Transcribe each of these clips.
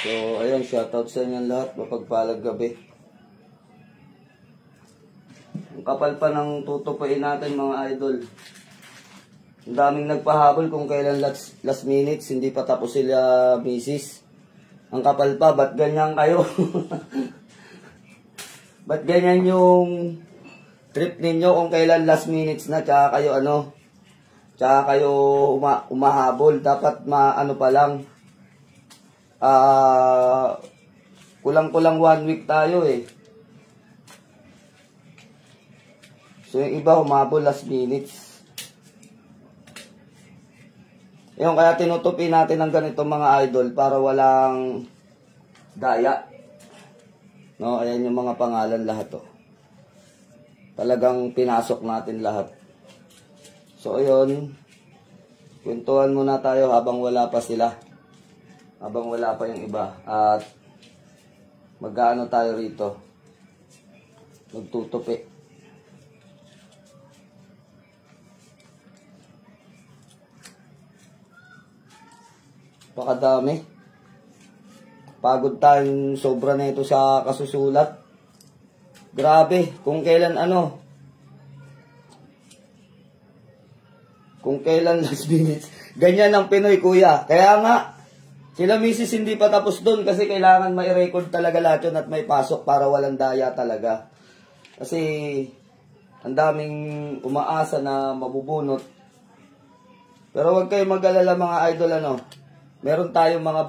So, ayun, shoutout sa inyo lahat. Mapagpalag gabi. Ang kapal pa ng tutupuin natin, mga idol. Ang daming nagpahabol kung kailan last minutes, hindi pa tapos sila misis. Ang kapal pa, ba't ganyan kayo? Ba't ganyan yung trip ninyo kung kailan last minutes na, tsaka kayo tsaka kayo umahabol. Dapat ano pa lang, kulang-kulang 1 week tayo eh. So yung iba humabol last minutes. Yung kaya tinutupi natin ng ganito mga idol para walang daya. No, ayan yung mga pangalan lahat oh. Talagang pinasok natin lahat. So ayun, kwentuhan muna tayo habang wala pa sila. Habang wala pa yung iba. At mag-ano tayo rito. Magtutupi. Pakadami. Pagod tayong sobra na ito sa kasusulat. Grabe. Kung kailan kung kailan last minutes. Ganyan ang Pinoy, kuya. Kaya nga, sila misis hindi pa tapos doon kasi kailangan mai-record talaga lahat yun at may pasok para walang daya talaga. Kasi ang daming umaasa na mabubunot. Pero huwag kayong mag-alala mga idol Meron tayong mga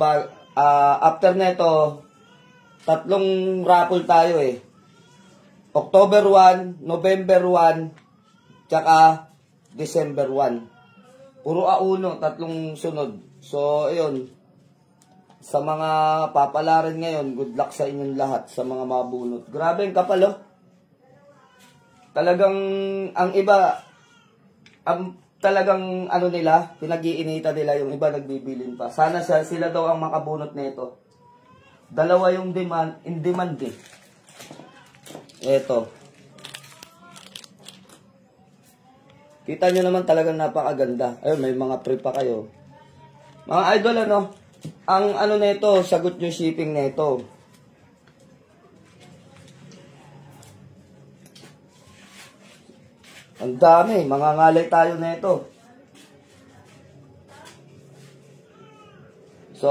after neto 3 raffle tayo eh. October 1, November 1, tsaka December 1. Puro A1, 3 sunod. So ayun. Sa mga papalarin ngayon, good luck sa inyong lahat, sa mga mabunot. Grabe ang kapal oh. Talagang, ang iba, talagang nila, pinag-iinita nila, yung iba nagbibilin pa. Sana sila daw ang makabunot nito. Dalawa yung in demand eh. Eto. Kita nyo naman talagang napakaganda. Ayun, may mga pre pa kayo. Mga idol ang nito, sagot yung shipping nito. Ang dami, mangangalay tayo nito. So,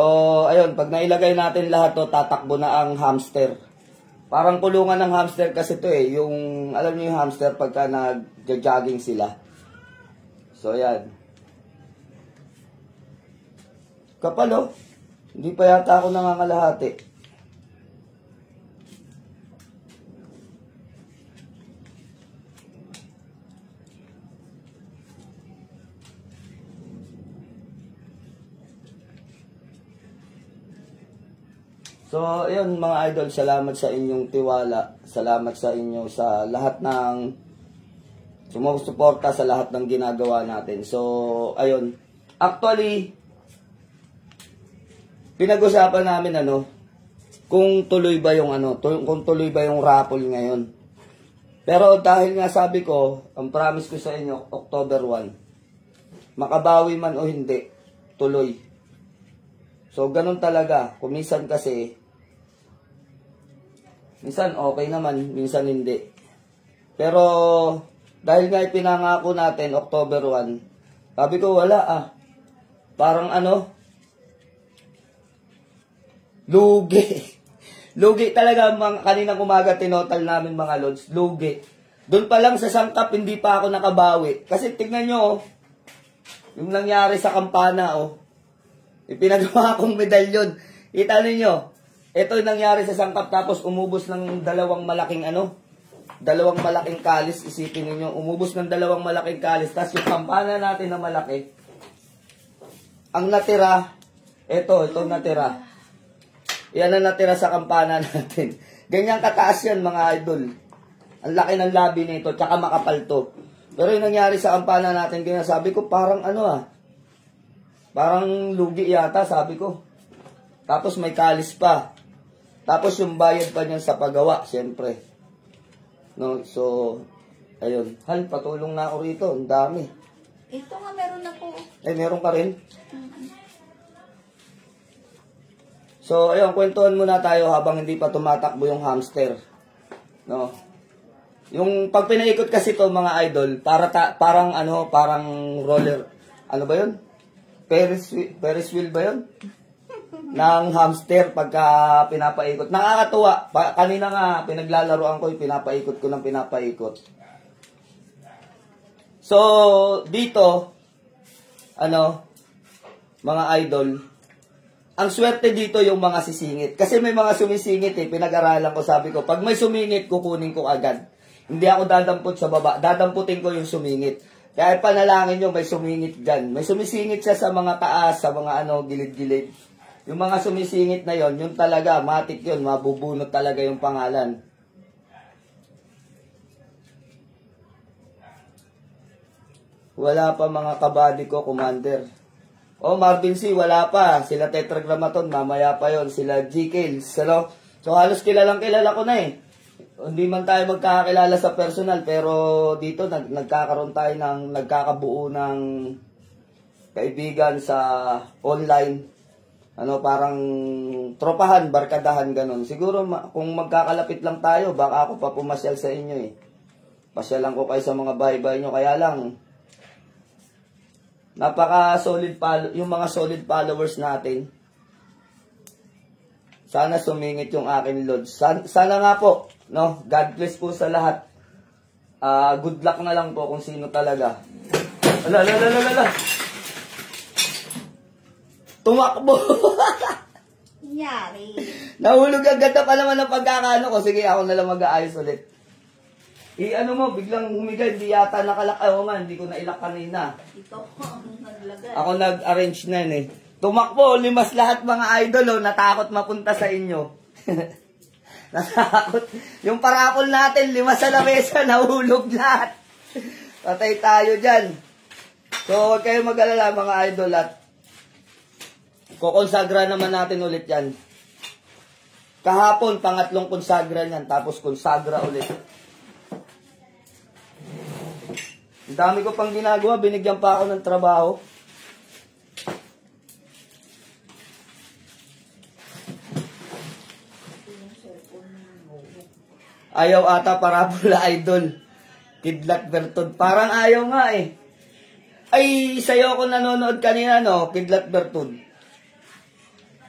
ayun, pag nailagay natin lahat to, tatakbo na ang hamster. Parang kulungan ng hamster kasi to eh, yung alam niyo yung hamster pagka nag-jogging sila. So, ayan. Kapal oh. Hindi pa yata ako nangangalahati. So, ayun mga idol, salamat sa inyong tiwala. Salamat sa inyo sa lahat ng sumusuporta sa lahat ng ginagawa natin. So, ayun. Actually, pinag-usapan namin kung tuloy ba yung kung tuloy ba yung raffle ngayon. Pero dahil nga sabi ko, ang promise ko sa inyo, October 1, makabawi man o hindi, tuloy. So ganun talaga, kumisan kasi Minsan okay naman, minsan hindi. Pero dahil nga ipinangako natin October 1, sabi ko wala Parang lugi. Lugi talaga kaninang umaga tinotal namin mga lods. Lugi. Doon pa lang sa sangkap hindi pa ako nakabawi. Kasi tignan nyo yung nangyari sa kampana Ipinagawa kong medalyon. Kita ninyo. Ito yung nangyari sa sangkap tapos umubos ng dalawang malaking kalis. Isipin ninyo, umubos ng dalawang malaking kalis. Tapos yung kampana natin na malaki. Ang natira, itong natira. Yan ang natira sa kampana natin. Ganyan kataas yan mga idol. Ang laki ng labi nito, tsaka makapal to. Pero yung nangyari sa kampana natin, ganyan, sabi ko parang parang lugi yata, sabi ko. Tapos may kalis pa. Tapos yung bayad pa niyan sa paggawa, siyempre. No, so, ayun. Hal, patulong na ako rito, ang dami. Ito nga, meron ako. Meron ka rin? So, ayun, kwentuhan muna tayo habang hindi pa tumatakbo yung hamster. No? Yung pag pinaikot kasi to mga idol, parang roller. Ano ba yun? Ferris wheel ba yun? Ng hamster pagka pinapaikot. Nakakatuwa. Kanina nga, pinaglalaroan ko yung pinapaikot ko ng pinapaikot. So, dito, mga idol, ang swerte dito yung mga sisingit. Kasi may mga sumisingit pinag-aralan ko, sabi ko, pag may sumingit, kukunin ko agad. Hindi ako dadampot sa baba, dadamputin ko yung sumingit. Kaya panalangin nyo, may sumingit dyan. May sumisingit siya sa mga taas, sa mga gilid-gilid. Yung mga sumisingit na yon, yun talaga, matik yun, mabubunot talaga yung pangalan. Wala pa mga kabady ko, Commander. Marvin C, wala pa. Sila Tetragrammaton, mamaya pa yon. Sila G-Kills, So, halos kilala ko na Hindi man tayo magkakakilala sa personal, pero dito nagkakaroon tayo nagkakabuo ng kaibigan sa online. Parang tropahan, barkadahan, ganun. Siguro, kung magkakalapit lang tayo, baka ako pa pumasyal sa inyo Pasyalan ko kayo sa mga bahay-bahay nyo. Kaya lang, napaka-solid yung mga solid followers natin. Sana sumingit yung akin, Lord. Sana nga po, no? God bless po sa lahat. Good luck na lang po kung sino talaga. Ala. Tumakbo. Yari. Nahulog agad na pa naman ang pagkakaano ko. Sige, ako na lang mag-aayos ulit. Biglang humigay, di yata nakalak. Hindi ko nailak kanina. Ito ang naglagay. Ako nag-arrange na yun Tumakbo, limas lahat mga idol natakot mapunta sa inyo. Natakot. Yung parapol natin, limas sa lamesa, nahulog lahat. Patay tayo dyan. So, huwag kayo mag-alala mga idol at kukonsagra naman natin ulit yan. Kahapon, pangatlong konsagra niyan, tapos konsagra ulit. Ang dami ko pang ginagawa, binigyan pa ako ng trabaho. Ayaw ata parabola idol. Kidlat Bertod. Parang ayaw nga Ay, sa'yo ako nanonood kanina, Kidlat Bertod.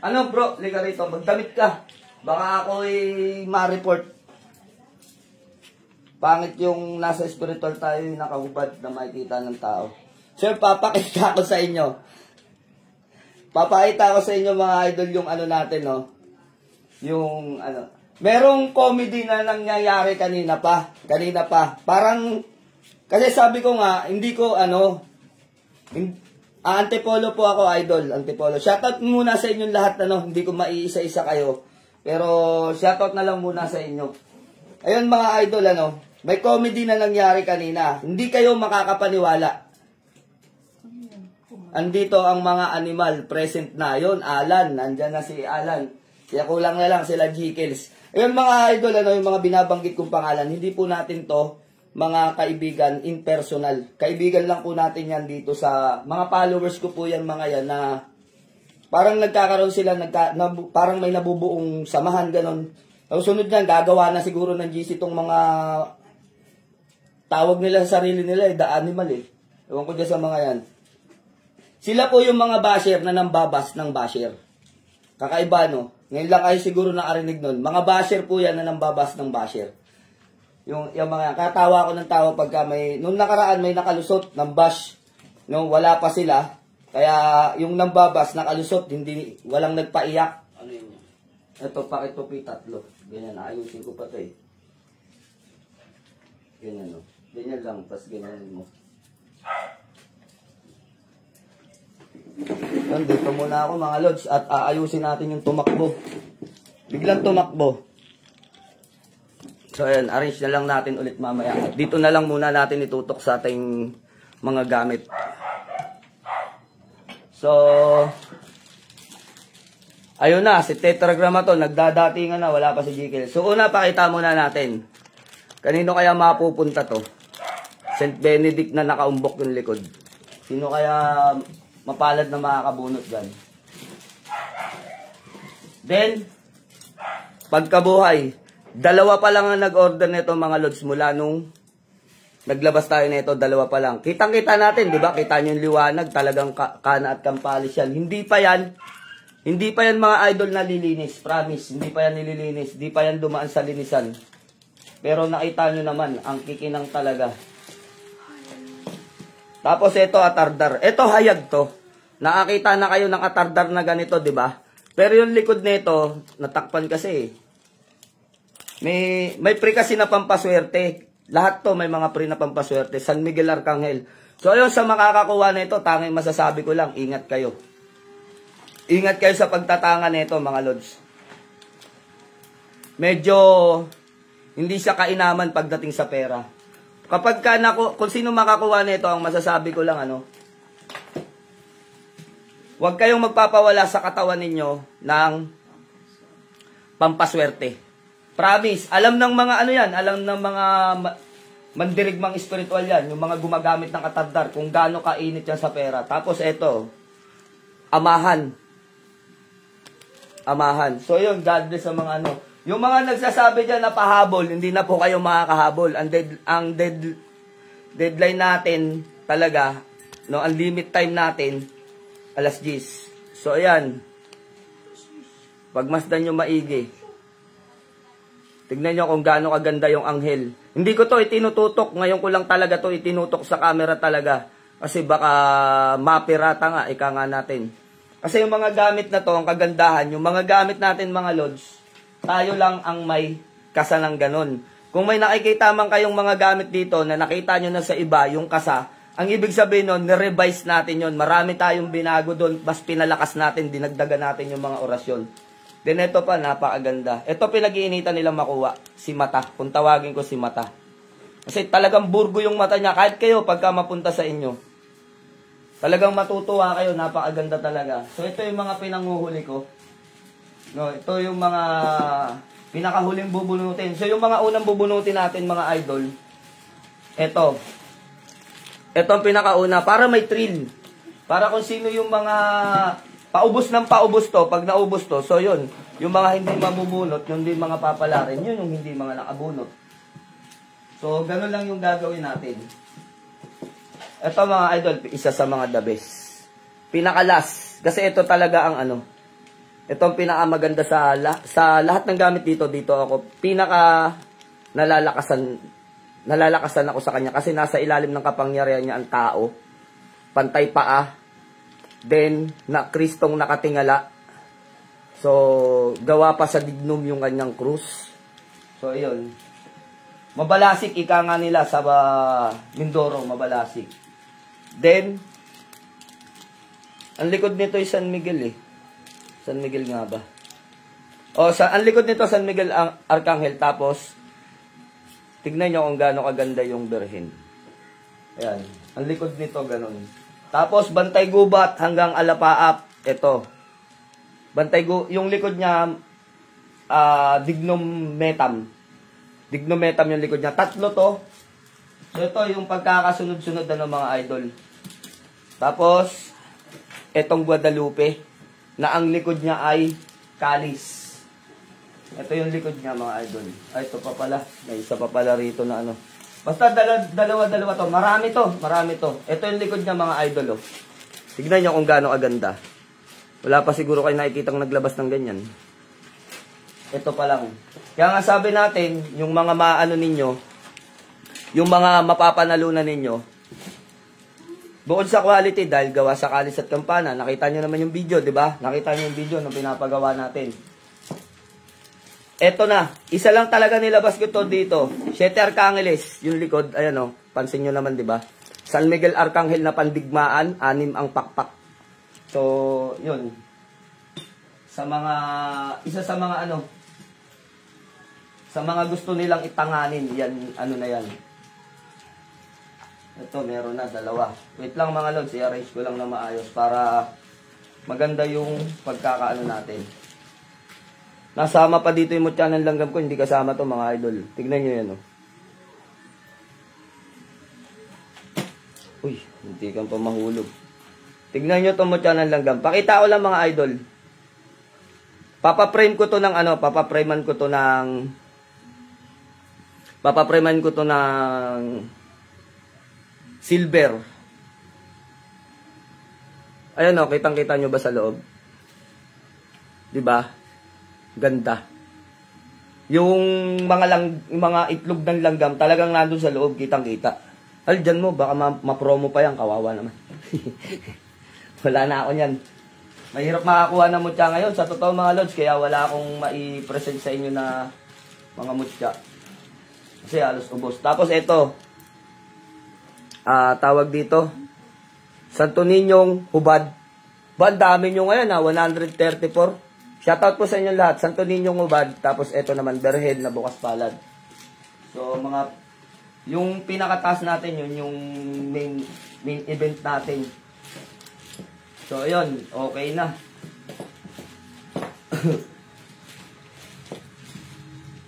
Bro, liga rito. Magdamit ka. Baka ako ma-report. Pangit yung nasa spiritual tayo, yung nakahubad na makikita ng tao. So, papakita ko sa inyo. Papakita ko sa inyo mga idol yung natin, Yung merong comedy na nangyayari kanina pa. Parang, kasi sabi ko nga, hindi ko Antipolo po ako, idol. Antipolo. Shoutout muna sa inyong lahat, hindi ko maiisa-isa kayo. Pero, shoutout na lang muna sa inyo. Ayun mga idol, may comedy na nangyari kanina. Hindi kayo makakapaniwala. Andito ang mga animal present na. Yun, Alan. Nandyan na si Alan. Kaya kulang na lang sila G-Kills. Ayun mga idol, yung mga binabanggit kong pangalan, hindi po natin to mga kaibigan impersonal. Kaibigan lang po natin yan dito sa mga followers ko po yan mga yan na parang nagkakaroon sila, parang may nabubuong samahan ganon. Ang sunod niyan, gagawa na siguro ng GC itong mga tawag nila sa sarili nila, the animal eh. Ewan ko dyan sa mga yan. Sila po yung mga basher na nambabas ng basher. Kakaiba, no? Ngayon lang kayo siguro nakarinig nun. Mga basher po yan na nambabas ng basher. Yung mga, katawa ko ng tawa pagka may, nung nakaraan may nakalusot ng bash, no, wala pa sila. Kaya yung nambabas, nakalusot, hindi, walang nagpaiyak. Ano yun? Ito, pakitupi tatlo. Ganyan, ayusin ko pa ito eh. Ganyan, no? Ganyan lang, pas ganyan mo. Yan, dito muna ako mga lods at aayusin natin yung tumakbo. Biglang tumakbo. So ayan, arrange na lang natin ulit mamaya. At dito na lang muna natin itutok sa ating mga gamit. So, ayun na, si Tetragrammaton, nagdadatingan na, wala pa si Jekyll. So una, pakita muna natin. Kanino kaya mapupunta to? St. Benedict na nakaumbok yung likod. Sino kaya mapalad na makakabunot dyan? Then, pagkabuhay, dalawa pa lang ang nag-order nito mga lods mula nung naglabas tayo nito, dalawa pa lang. Kitang-kita natin, di ba? Kita nyo yung liwanag, talagang kana at kampalis yan. Hindi pa yan mga idol na lilinis, promise. Hindi pa yan nililinis, hindi pa yan dumaan sa linisan. Pero nakita nyo naman, ang kikinang talaga. Tapos ito atardar. Ito hayag to. Nakakita na kayo ng atardar na ganito, di ba? Pero yung likod nito, natakpan kasi. May pre kasi na pampaswerte. Lahat to may mga pre na pampaswerte. San Miguel Arcangel. So ayun, sa makakakuha nito, tanging masasabi ko lang, ingat kayo. Ingat kayo sa pagtatanga nito mga lods. Medyo hindi siya kainaman pagdating sa pera. Kapag kung sino makakuha nito, ang masasabi ko lang huwag kayong magpapawala sa katawan ninyo ng pampaswerte. Promise, alam ng mga alam ng mga mandirigmang espiritual yan, yung mga gumagamit ng atardar, kung gaano kainit yan sa pera. Tapos ito, amahan. So yun, God bless sa mga yung mga nagsasabi dyan na pahabol, hindi na po kayo makakahabol. Ang deadline natin talaga, ang limit time natin, alas 10. So, ayan. Pagmasdan nyo maigi. Tignan nyo kung gaano kaganda yung anghel. Hindi ko to itinututok. Ngayon ko lang talaga to itinutok sa camera talaga. Kasi baka mapirata nga, ika nga natin. Kasi yung mga gamit na to, ang kagandahan, yung mga gamit natin mga lods, tayo lang ang may kasa ng ganon. Kung may nakikita man kayong mga gamit dito na nakita nyo na sa iba, yung kasa, ang ibig sabihin nun, nirevise natin yun. Marami tayong binago doon, mas pinalakas natin, dinagdagan natin yung mga orasyon. Then ito pa, napakaganda. Ito pinag-iinitan nilang makuha, si Mata. Kung tawagin ko si Mata. Kasi talagang burgo yung mata niya. Kahit kayo, pagka mapunta sa inyo, talagang matutuwa kayo, napakaganda talaga. So ito yung mga pinanguhuli ko. No, ito yung mga pinakahuling bubunutin. So yung mga unang bubunutin natin mga idol, ito ang pinakauna para may thrill. Para kung sino yung mga paubos ng paubos to, pag naubos to, so yun, yung mga hindi mabubunot, yung hindi mga papalarin, yun yung hindi mga nakabunot. So ganun lang yung gagawin natin. Ito mga idol, isa sa mga the best. Pinakalas, kasi ito talaga ang ito ang pinakamaganda sa lahat ng gamit dito ako pinaka nalalakasan ako sa kanya kasi nasa ilalim ng kapangyarihan niya ang tao, pantay paa, then na Kristong nakatingala. So gawa pa sa dignum yung kanyang krus. So ayun, mabalasik ika nga nila sa Mindoro, mabalasik. Then ang likod nito ay San Miguel San Miguel nga ba? Ang likod nito, San Miguel Arcangel. Tapos, tignan nyo kung gaano kaganda yung Birhen. Ayan. Ang likod nito, ganun. Tapos, bantay gubat hanggang alapaap. Ito. Yung likod niya, dignum metam. Dignum metam yung likod niya. Tatlo to. So, ito yung pagkakasunod-sunod ng mga idol. Tapos, etong Guadalupe, na ang likod niya ay kalis. Ito yung likod niya mga idol. Ay, ito pa pala. May isa pa pala rito na ano. Basta dalawa-dalawa to. Marami to. Ito yung likod niya mga idol. Oh. Tignan niyo kung gaano kaganda. Wala pa siguro kayo nakikitang naglabas ng ganyan. Ito pa lang. Kaya nga sabi natin, yung mga maano ninyo, yung mga mapapanalunan ninyo, bukod sa quality, dahil gawa sa kalis at kampana, nakita nyo naman yung video, di ba? Nakita nyo yung video nung pinapagawa natin. Eto na, isa lang talaga nilabas ko to dito. Siete Arcangeles, yung likod, ayan o, pansin nyo naman, di ba? San Miguel Arcangel na pandigmaan, 6 ang pakpak. So, yun. Sa mga, isa sa mga ano, sa mga gusto nilang itanganin, yan, ano na yan. Ito, meron na, 2. Wait lang mga lods, i-arrange ko lang na maayos para maganda yung pagkakaano natin. Nasama pa dito yung mutya ng langgam ko, hindi kasama to mga idol. Tignan nyo yan, oh. Uy, hindi kang pa mahulog. Tignan nyo itong mutya ng langgam. Pakita ko lang mga idol. Papaprame ko to ng ano, papapraman ko to ng silver. Ayan o, kitang-kita nyo ba sa loob? Diba? Ganda. Yung mga itlog ng langgam, talagang nandun sa loob, kitang-kita. Dyan mo, baka ma-promo pa yan, kawawa naman. Wala na ako yan. Mahirap makakuha ng mutya ngayon, sa totoo mga lods, kaya wala akong mai-present sa inyo na mga mutya. Kasi halos ubos. Tapos ito, tawag dito, Santo Niñong Hubad. Ba, dami nyo ngayon 134. Shoutout po sa inyo lahat. Santo Niñong Hubad. Tapos ito naman, Berhed na bukas palad. So, yung pinakataas natin, yun yung main event natin. So, ayun, okay na.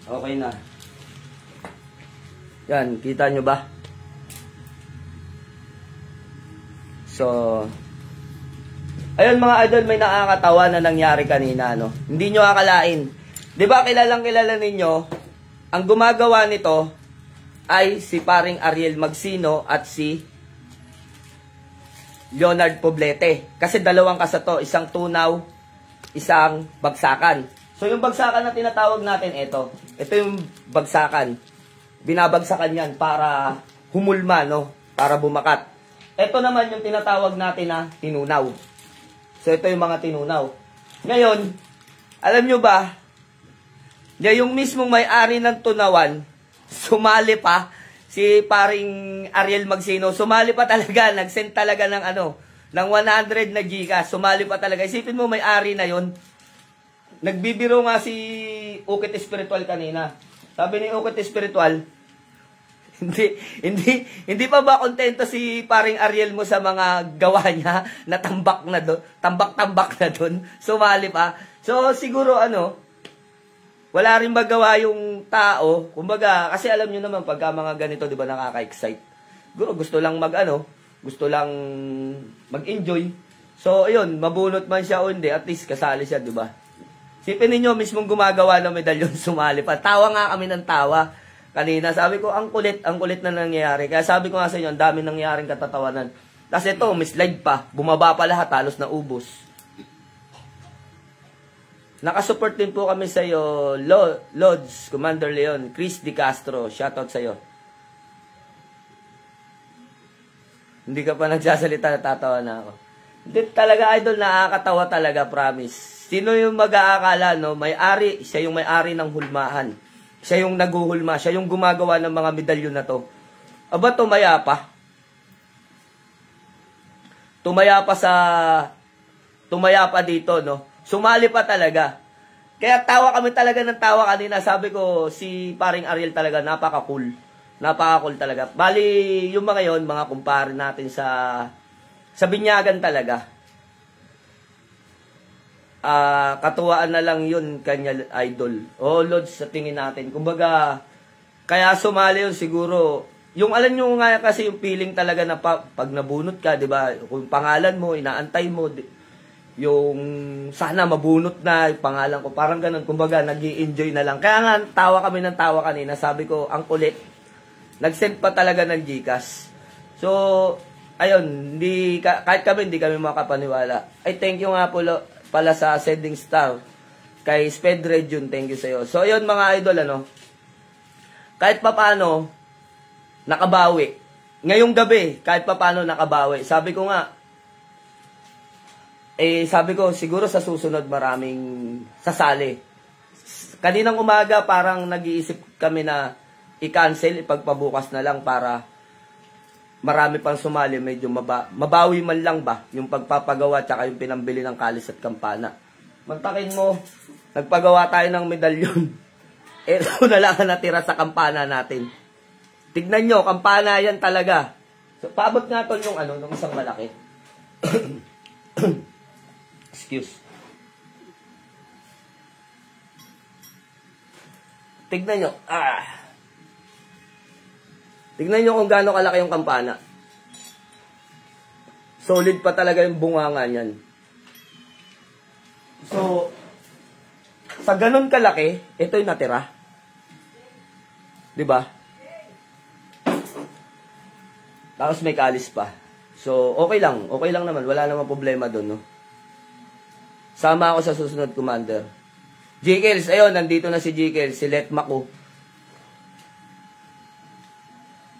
Okay na. Yan, kita nyo ba? So, ayun mga idol, may nakakatawa na nangyari kanina, no? Hindi nyo akalain. Di ba kilala ninyo, ang gumagawa nito ay si paring Ariel Magsino at si Leonard Poblete. Kasi dalawang kasato, isang tunaw, isang bagsakan. So yung bagsakan na tinatawag natin, ito yung bagsakan. Binabagsakan yan para humulma, no? Para bumakat. Ito naman yung tinatawag natin na tinunaw. So ito yung mga tinunaw. Ngayon, alam nyo ba, yung mismong may-ari ng tunawan, sumali pa, si paring Ariel Magsino, sumali pa talaga, nag-send talaga ng ng 100 na giga, sumali pa talaga. Isipin mo, may-ari na yon. Nagbibiro nga si Ukit Espiritual kanina. Sabi ni Ukit Espiritual, hindi pa ba kontento si paring Ariel mo sa mga gawa niya na tambak na doon, sumali pa. So siguro wala rin magawa yung tao, kumbaga, kasi alam niyo naman pagka mga ganito, 'di ba, nakaka-excite. Siguro gusto lang mag-enjoy. So ayun, mabunot man siya o hindi, at least kasali siya, 'di ba? Sipin niyo mismong gumagawa ng medalyon, sumali pa. Tawa nga kami ng tawa. Kanina, sabi ko, ang kulit na nangyayari. Kaya sabi ko nga sa inyo, ang dami nangyayaring katatawanan. Tapos ito, may slide pa. Bumaba pa lahat, halos na ubos. Nakasupport din po kami sa iyo, Lods, Commander Leon, Chris Di Castro. Shoutout sa iyo. Hindi ka pa nagsasalita, natatawa na ako. Hindi talaga, idol, nakakatawa talaga, promise. Sino yung mag-aakala, no? May-ari, siya yung may-ari ng hulmahan. Siya yung naguhulma, siya yung gumagawa ng mga medalyon na to. Aba, tumaya pa. Tumaya pa dito, no? Sumali pa talaga. Kaya tawa kami talaga ng tawa kanina. Sabi ko, si paring Ariel talaga, napaka-cool. Napaka-cool talaga. Bali, yung mga yon, mga kumpare natin sa binyagan talaga. Katuwaan na lang yun kanya idol. Lods sa tingin natin. Kumbaga, kaya sumali yun siguro. Yung alam nyo nga kasi yung feeling talaga na pag nabunot ka, di ba? Kung pangalan mo, inaantay mo. yung sana mabunot na yung pangalan ko. Parang ganun, kumbaga, nag-i-enjoy na lang. Kaya nga, tawa kami ng tawa kanina. Sabi ko, ang kulit. Nag-send pa talaga ng GCash. So, ayun, kahit kami, hindi kami makapaniwala. Ay, thank you nga po pala sa sending star. Kay Sped Red June, thank you sa'yo. So, ayun mga idol, kahit papaano, nakabawi. Ngayong gabi, kahit papaano nakabawi. Sabi ko nga, sabi ko, siguro sa susunod maraming sasali. Kaninang umaga, parang nag-iisip kami na i-cancel, ipagpabukas na lang para marami pang sumali, medyo mabawi man lang ba yung pagpapagawa tsaka yung pinambili ng kalis at kampana. Magtakin mo, nagpagawa tayo ng medalyon. Ito na lang natira sa kampana natin. Tignan nyo, kampana yan talaga. So, paabot nga to yung nung isang malaki. Excuse. Tignan nyo. Tignan nyo kung gaano kalaki yung kampana. Solid pa talaga yung bunganga niyan. So, sa ganun kalaki, ito yung natira. Diba? Tapos may kalis pa. So, okay lang. Okay lang naman. Wala namang problema doon, no? Sama ako sa susunod, Commander. Jikels, ayun, nandito na si Jikels, si Let Maku.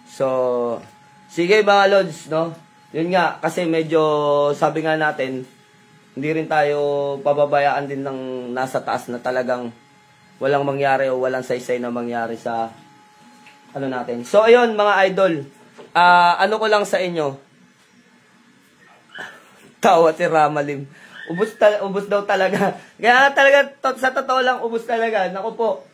So, sige mga Lods, no? Yun nga, kasi medyo, sabi nga natin, hindi rin tayo pababayaan din ng nasa taas na talagang walang mangyari o walang saysay na mangyari sa natin. So, ayun mga idol, ano ko lang sa inyo, tawa si Ramalim. Ubus daw talaga. Kaya talaga, sa totoo lang, ubus talaga. Naku po,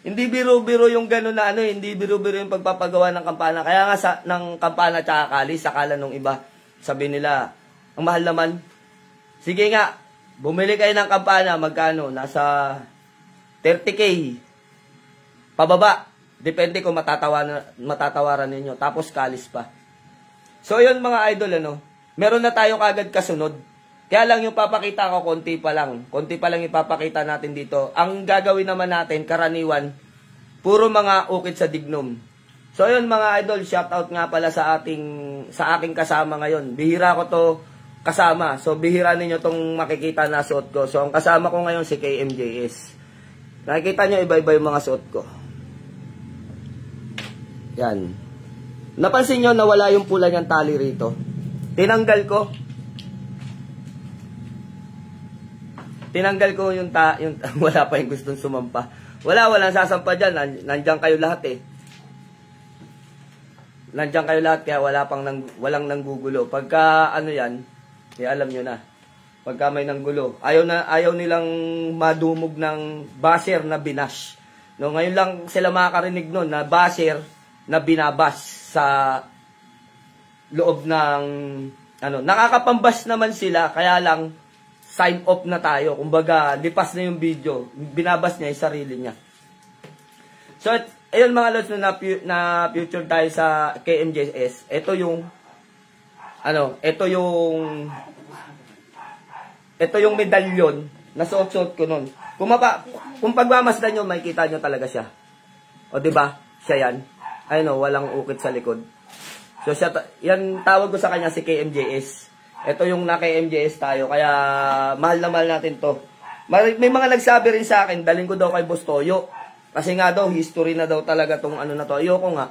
hindi biro-biro yung gano'n na hindi biro-biro yung pagpapagawa ng kampana. Kaya nga ng kampana tsaka kalis, sakala nung iba, sabi nila, ang mahal naman. Sige nga, bumili kayo ng kampana, magkano? Nasa 30K. Pababa. Depende kung matatawaran ninyo. Tapos kalis pa. So yun mga idol, meron na tayo kagad kasunod. Kaya lang yung papakita ko, konti pa lang. Konti pa lang ipapakita natin dito. Ang gagawin naman natin, karaniwan, puro mga ukit sa dignum. So yun mga idol, shoutout nga pala sa aking kasama ngayon. Bihira ko to kasama. So bihira ninyo tong makikita na suot ko. So ang kasama ko ngayon si KMJS. Nakikita nyo iba-iba yung mga suot ko. Yan. Napansin nyo na wala yung pula niyang tali rito. Tinanggal ko yung wala pa yung gustong sumampa. Walang sasampa dyan. Nandiyan kayo lahat eh. Nandiyan kayo lahat kaya walang nanggugulo. Pagka yan, alam nyo na. Pagka may nanggulo. Ayaw nilang madumog ng basher na binash. No, ngayon lang sila makakarinig nun na basher na binabas sa loob ng nakakapambas naman sila kaya lang sign off na tayo. Kumbaga, lipas na yung video. Binabas niya yung sarili niya. So, ayun mga lods na future tayo sa KMJS. Ito yung medalyon na suot-suot ko nun. Kung pagmamasdan nyo, makikita nyo talaga siya. O, diba? Siya yan. Walang ukit sa likod. So, yan tawag ko sa kanya si KMJS. Ito yung naka-MJS tayo, kaya mahal na mahal natin to. May mga nagsabi rin sa akin, dalhin ko daw kay Boss Toyo. Kasi nga daw, history na daw talaga tong na to. Ayoko nga.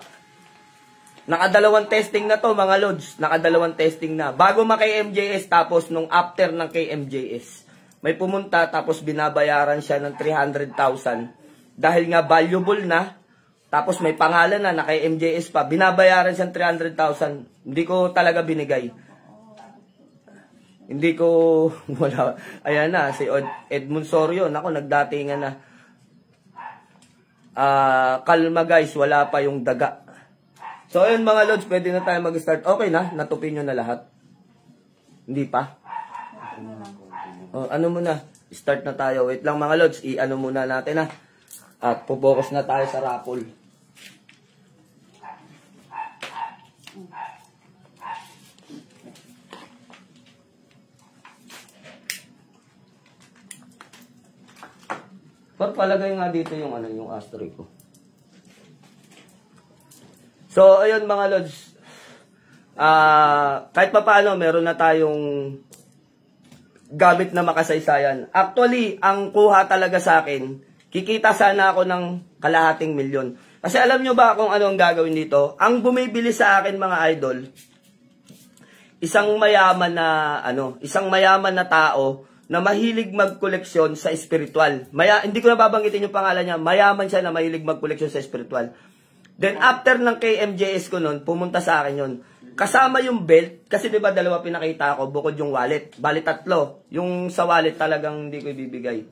Nakadalawang testing na to, mga Lods. Nakadalawang testing na. Bago maka-MJS, tapos nung after ng KMJS. May pumunta, tapos binabayaran siya ng 300,000. Dahil nga valuable na, tapos may pangalan na, naka-MJS pa. Binabayaran siya ng 300,000. Hindi ko talaga binigay. Hindi ko, wala, ayan na, si Edmund Sorio, nako, nagdatingan na. Kalma guys, wala pa yung daga. So, ayun mga Lods, pwede na tayo mag-start. Okay na, natupin nyo na lahat. Hindi pa? Ano muna, start na tayo. Wait lang mga Lods, i-ano muna natin At pupokus na tayo sa raffle. Palagay nga dito yung ano, yung ashtray ko. So, ayun mga lods. Kahit pa paano, meron na tayong gamit na makasaysayan. Actually, ang kuha talaga sa akin, kikita sana ako ng kalahating milyon. Kasi alam nyo ba kung ano ang gagawin dito? Ang bumibili sa akin mga idol, isang mayaman na tao na mahilig magkoleksyon sa spiritual. Hindi ko na babanggitin yung pangalan niya. Mayaman siya na mahilig magkoleksyon sa spiritual. Then after ng KMJS ko nun, pumunta sa akin yun. Kasama yung belt, kasi diba dalawa pinakita ko, bukod yung wallet. Bali 3. Yung sa wallet talagang hindi ko ibibigay.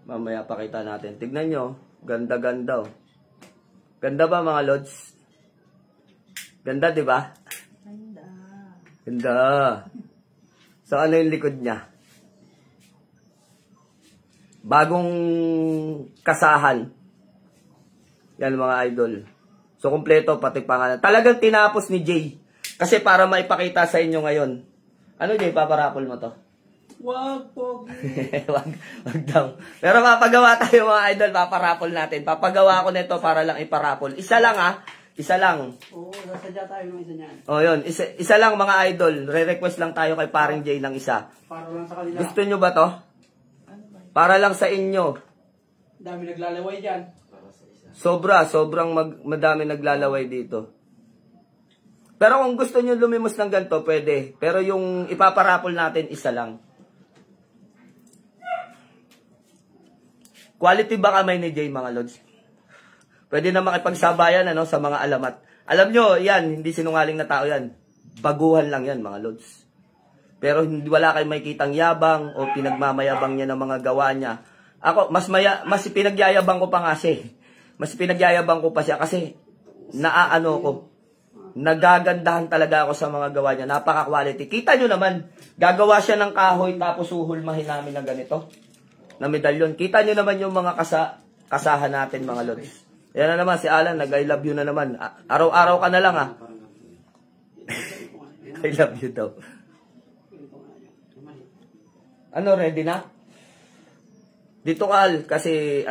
Mamaya pakita natin. Tignan nyo, ganda-ganda oh. Ganda ba mga lods? Ganda diba? Ganda. Ganda. So ano yung likod niya? Bagong kasahan. Yan mga idol. So, kompleto, pati pangalan. Talagang tinapos ni Jay. Kasi para maipakita sa inyo ngayon. Ano Jay, paparapol mo to? Wag po. wag daw. Pero papagawa tayo mga idol, paparapol natin. Papagawa ko nito para lang iparapol. Isa lang Isa lang. Oo, sasadya tayo ng isa niyan. O yun, isa lang mga idol. Re-request lang tayo kay paring Jay ng isa. Para lang sa kanila. Gusto nyo ba to? Para lang sa inyo. Dami naglalaway dyan. Sobrang madami naglalaway dito. Pero kung gusto nyo lumimos ng ganito, pwede. Pero yung ipaparapol natin, isa lang. Quality ba kamay ni Jay, mga lods? Pwede na makipagsabayan sa mga alamat. Alam nyo, yan, hindi sinungaling na tao yan. Baguhan lang yan, mga lods. Pero hindi wala kayong makikitang yabang o pinagmamayabang niya ng mga gawa niya. Ako, mas pinagyayabang ko pa nga siya. Mas pinagyayabang ko pa siya kasi nagagandahan talaga ako sa mga gawa niya. Napaka-quality. Kita nyo naman, gagawa siya ng kahoy tapos uhulmahin namin na ganito. Na medalyon. Kita nyo naman yung mga kasahan natin mga lods. Yan na naman si Alan, nag-I love you na naman. Araw-araw ka na lang I love you daw. Ano, ready na? Dito Kal, kasi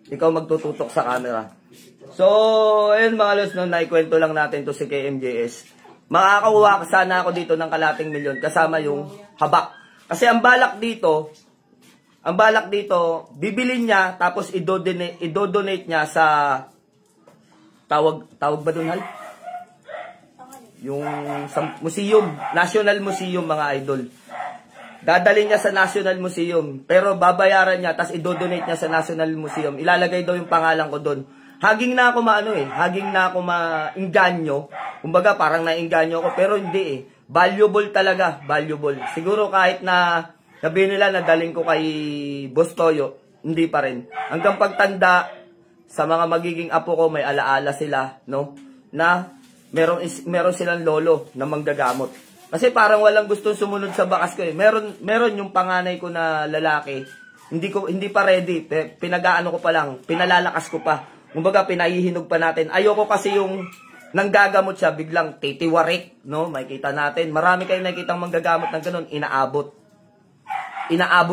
ikaw magtututok sa camera. So, ayun mga lods, naikwento lang natin to si KMJS. Makakakuha sana ako dito ng kalating milyon kasama yung habak. Kasi ang balak dito, bibilin niya tapos idodonate niya sa tawag ba doon, Hal? Yung sa museum, National Museum mga idol. Dadalhin niya sa National Museum, pero babayaran niya, tapos idodonate niya sa National Museum. Ilalagay daw yung pangalan ko doon. Haging na ako maingganyo. Kumbaga, parang naingganyo ako, pero hindi Valuable talaga, valuable. Siguro kahit na sabihin nila na daling ko kay Boss Toyo, hindi pa rin. Hanggang pagtanda, sa mga magiging apo ko, may alaala sila, no? Na meron silang lolo na manggagamot. Kasi parang walang gustong sumunod sa bakas ko . Meron yung panganay ko na lalaki. Hindi pa ready. Pinagaano ko pa lang. Pinalalakas ko pa. Kumbaga pinahihinog pa natin. Ayoko kasi yung nanggagamot siya biglang titiwarik, no? Makikita natin. Marami kayong nakikitang manggagamot ng ganun, inaabot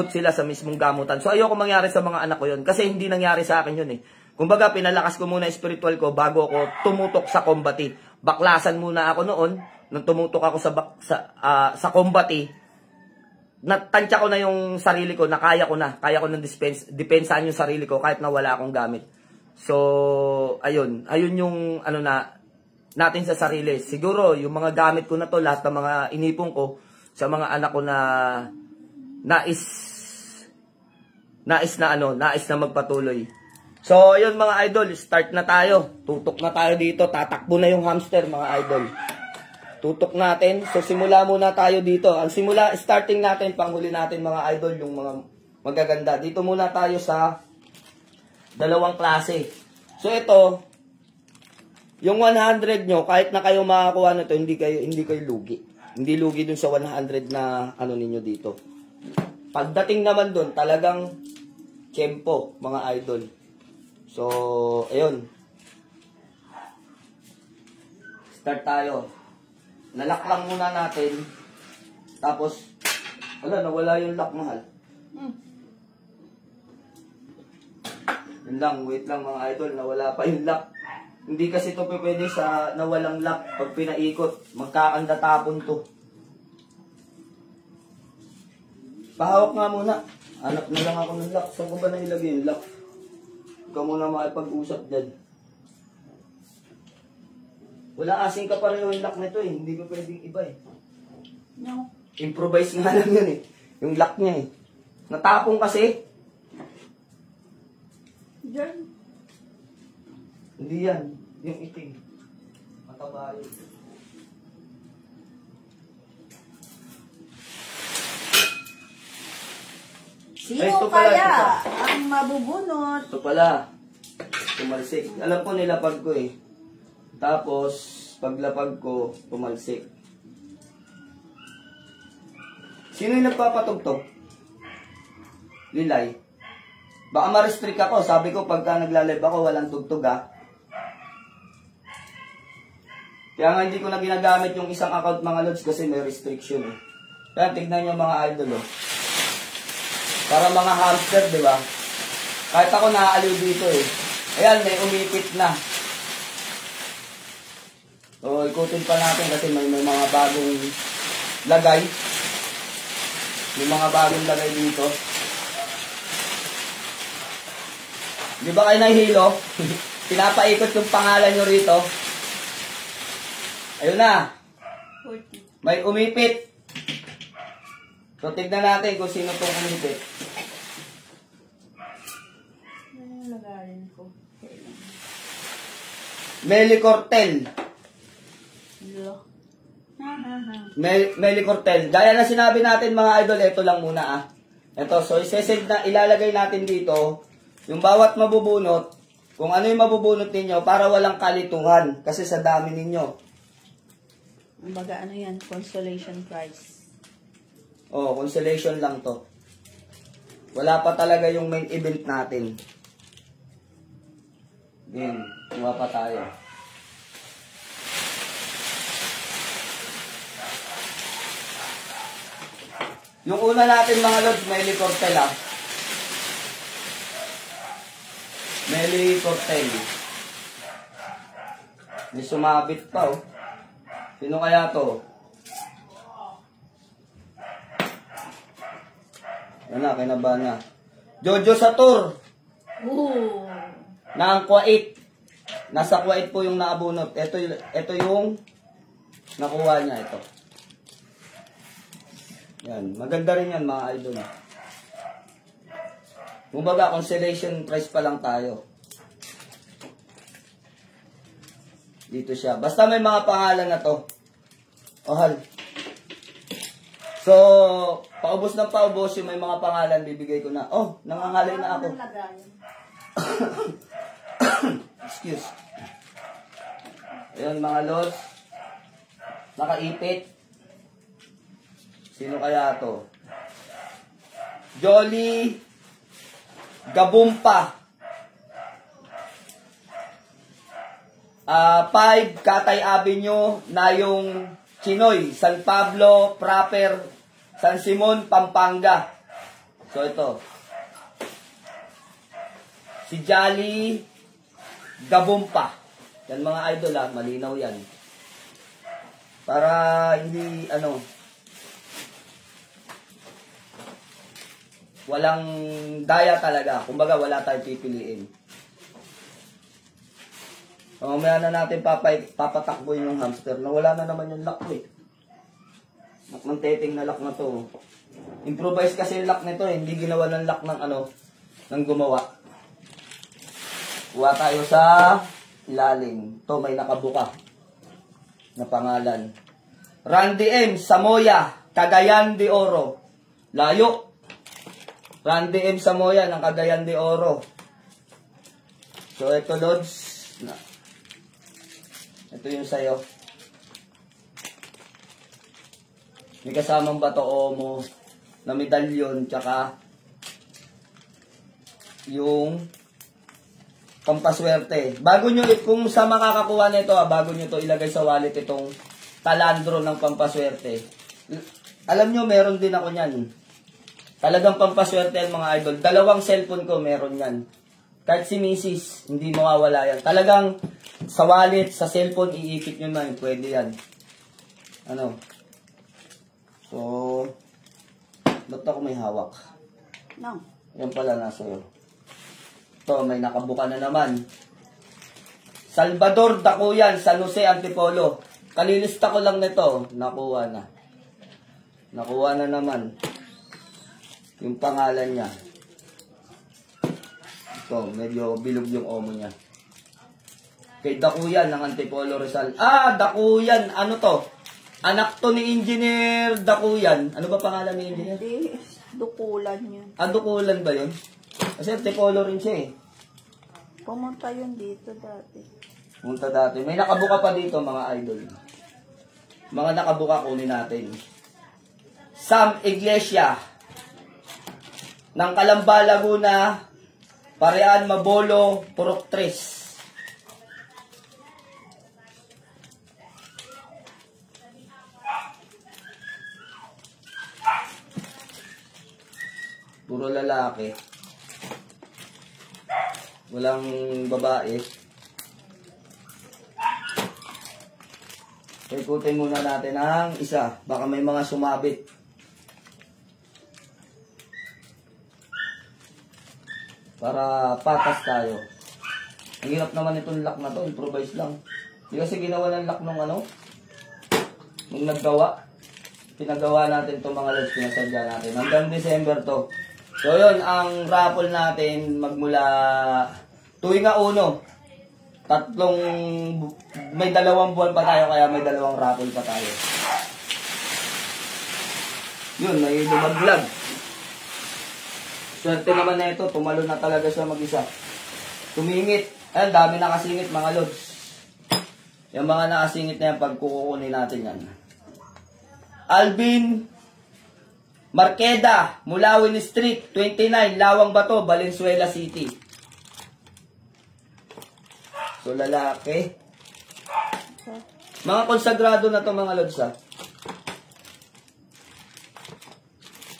sila sa mismong gamutan. So ayoko mangyari sa mga anak ko 'yon kasi hindi nangyari sa akin 'yun . Kumbaga pinalakas ko muna spiritual ko bago ako tumutok sa kombati. Baklasan muna ako noon. Nung tumutok ako sa kombati, natansya ko na yung sarili ko, na kaya ko ng depensahan yung sarili ko kahit na wala akong gamit. So, ayun yung natin sa sarili. Siguro, yung mga gamit ko na to, lahat ng mga inipon ko, sa mga anak ko na nais na magpatuloy. So, ayun mga idol, start na tayo. Tutok na tayo dito, tatakbo na yung hamster mga idol. Tutok natin. So, simula muna tayo dito. Ang starting natin, panghuli natin mga idol, yung mga magaganda. Dito muna tayo sa dalawang klase. So, ito, yung 100 nyo, kahit na kayo makakuha na ito, hindi kayo lugi. Hindi lugi dun sa 100 na ninyo dito. Pagdating naman dun, talagang tiyempo, mga idol. So, ayun. Start tayo. Lalak lang muna natin. Tapos, nawala yung lock, mahal. Yun lang, wait lang mga idol, nawala pa yung lock. Hindi kasi ito pwede sa nawalang lock. Pag pinaikot, magkakandatapon to. Pahawak nga muna. Hanap na lang ako ng lock. Saan ko ba nailagay yung lock? Ikaw muna makipag-usap dyan. Wala kasing kapareho yung lock nito eh. Hindi ko pwedeng iba eh. No. Improvise nga lang yun eh. Yung lock niya eh. Natapong kasi. Diyan. Hindi yan. Yung itim. Mataba yun. Sino Ay, ito pala, kaya ito pa. ang mabubunot? Ito pala. Tumalsik. Alam ko nilapag ko eh. Tapos, paglapag ko, tumalsik. Sino yung nagpapatugtog? Lilay. Baka ma-restrict ako. Sabi ko, pagka nagla-live ako, walang tugtog ha. Kaya nga hindi ko na ginagamit yung isang account mga lods kasi may restriction eh. Kaya tignan nyo mga idol oh. Para mga hamster, di ba? Kahit ako naaaliw dito eh. Ayan, may umipit na. So, ikutin pa natin kasi may mga bagong lagay. May mga bagong lagay dito. Di ba kayo nahihilo? Pinapaikot yung pangalan nyo rito. Ayun na. 40. May umipit. So, tignan natin kung sino itong umipit. Ano yung lagarin ko? Meli Cortel. Lo. Meli Cortel. Gaya na sinabi natin mga idol, ito lang muna ah. Ito, so isesend na, ilalagay natin dito, yung bawat mabubunot, kung ano yung mabubunot ninyo para walang kalituhan. Kasi sa dami ninyo. Baga ano yan? Consolation prize. Oh, consolation lang to. Wala pa talaga yung main event natin. Din, kuha pa tayo. Yung una natin mga lods, Meli Cortel ah. Meli Cortel. May sumabit pa oh. Sino kaya to? Yan na, kinabahan na. Jojo Satur. Ooh. Na ang Kuwait. Nasa Kuwait po yung naabunot. Ito yung nakuha niya ito. Yan. Maganda rin yan mga idol. Kumbaga, consolation prize pa lang tayo. Dito siya. Basta may mga pangalan na to. Ohal. So, paubos ng paubos yung may mga pangalan, bibigay ko na. Oh, nangangalay na ako. Ano lagarin? Excuse. Ayun mga lods. Nakaipit. Sino kaya to? Jolly Gabumpa. 5 Katay Avenue na yung Chinoy, San Pablo, Proper, San Simon, Pampanga. So ito. Si Jolly Gabumpa. Yan mga idol ha, malinaw yan. Para hindi walang daya talaga. Kumbaga wala tayong pipiliin. Mamaya na natin papatakboy yung hamster. Nawala na naman yung lock ko eh. Magteting na lock na to. Improvise kasi yung lock nito eh. Hindi ginawa ng lock ng gumawa. Kuha tayo sa ilalim. To may nakabuka na pangalan. Randy M. Samoya, Cagayan de Oro. Layo. Randy M. Samoya ng Cagayan de Oro. So ito lods. Ito yung sayo. May kasamang bato omo na medalyon tsaka yung pampaswerte. Bago nyo, kung sa makakakuha nito, bago nyo to ilagay sa wallet itong talandro ng pampaswerte. Alam nyo, meron din ako nyan. Talagang pampaswerte yan mga idol. 2 cellphone ko meron yan. Kahit si Mrs. Hindi mawawala yan. Talagang sa wallet, sa cellphone, iipit nyo na yun. Pwede yan. Ano? So, ba't ako may hawak? No. Yan pala nasa iyo. Ito, may nakabuka na naman. Salvador Dacuyan, San Jose Antipolo. Kalilista ko lang nito. Nakuha na. Nakuha na naman. Yung pangalan niya. Ito, medyo bilog yung omo niya. Kay Dacuyan ng Antipolo Rizal. Ah, Dacuyan. Ano to? Anak to ni Engineer Dacuyan. Ano ba pangalan ni Engineer? Hindi, dukulan yun. Ah, Dukulan ba yun? Kasi Antipolo rin siya eh. Pumunta yun dito dati. Punta dati. May nakabuka pa dito mga idol. Mga nakabuka kunin natin. Sam Iglesia ng Calamba, Laguna, Parean, Mabolo, Purok 3. Puro lalaki. Walang babae. Ikutin muna natin ang isa. Baka may mga sumabit. Para patas tayo. Ang hirap naman itong lock na to. Improvise lang. Hindi kasi ginawa ng lock nung ano. Nung naggawa. Pinagawa natin itong mga lods. Pinasadya natin. Hanggang December to. So yun, ang raffle natin magmula tuwing nga uno. May 2 buwan pa tayo kaya may 2 raffle pa tayo. Yun, may lumaglag. Swerte naman na ito, tumalo na talaga siya mag-isa. Tumingit. Ayan, dami nakasingit mga lods. Yung mga nakasingit na yan, pagkukunin natin yan. Alvin Marqueda, Mulawin Street, 29, Lawang Bato, Valenzuela City. So, lalaki. Mga konsagrado na to mga lods ha.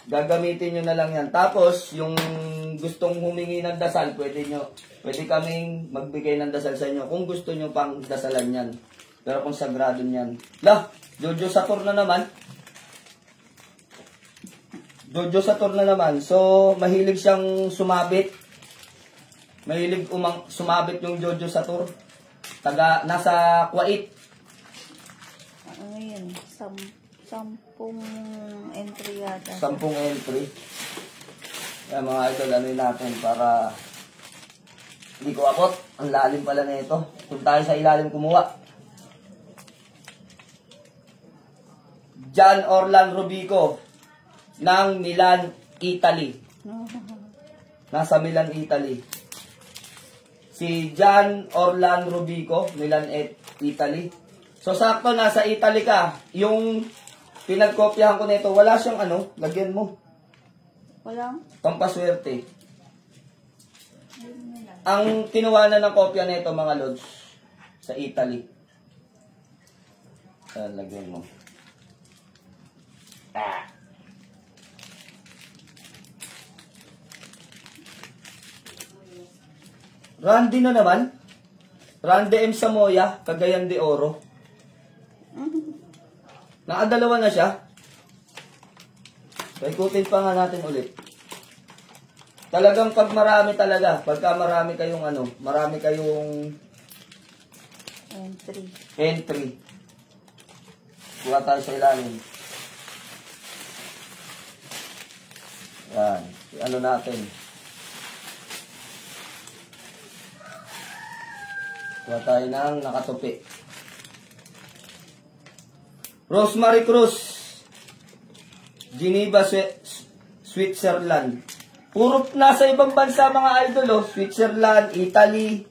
Gagamitin nyo na lang yan. Tapos, yung gustong humingi ng dasal, pwede kaming magbigay ng dasal sa inyo. Kung gusto nyo pang dasalan yan. Pero konsagrado nyan. Jojo Sator na naman. Jojo Sator na naman. So, mahilig siyang sumabit. Mahilig sumabit yung Jojo Sator. Nasa Kuwait. Ano yun? 10 entry yata. 10 entry. Yan mga idol, ano natin para hindi ko abot. Ang lalim pala na ito. Kung tayo sa ilalim kumuha. John Orlan Rubico ng Milan, Italy. Nasa Milan, Italy. Si John Orlan Rubico, Milan, Italy. So, sakto nasa Italy ka. Yung pinagkopyahan ko nito, wala siyang ano, lagyan mo. Walang? Pampaswerte. Ang kinuha na ng kopya nito mga lods, sa Italy. Lagyan mo. Randy na naman. Randy M. Samoya, Cagayan de Oro. Nakadalawa na siya. Ikutin pa nga natin ulit. Talagang pag marami talaga, pagka marami kayong entry. Kuha tayo sa ilalim. Yan. Ano natin. Kuha tayo ng nakatupi. Rosemary Cruz, Geneva, Switzerland. Puro nasa ibang bansa mga idol, oh. Switzerland, Italy,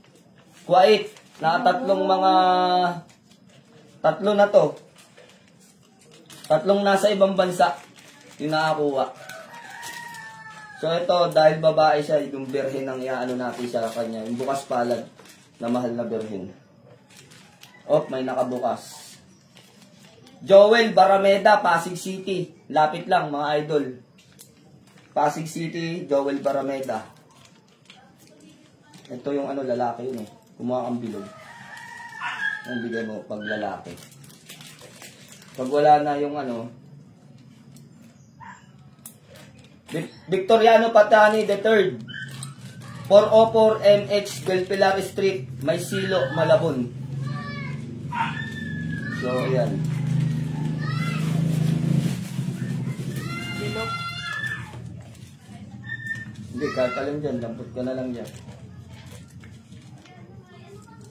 Kuwait. Tatlo na to. Tatlong nasa ibang bansa yung nakakuha. So ito, dahil babae siya, yung birhen ang iaano natin sa kanya. Yung bukas palad na mahal na birhen. May nakabukas. Joel Barameda, Pasig City. Lapit lang mga idol. Pasig City, Joel Barameda. Ito yung ano, lalaki yun eh. Kumuha kang bilog. Ang bigay mo pag lalaki. Pag wala na yung ano, Victoriano Patani III, 404 MX Belpilar Street, Maysilo, Malabon. So, ayan. Bilog. Hindi, kakalim dyan. Dampot ka na lang dyan.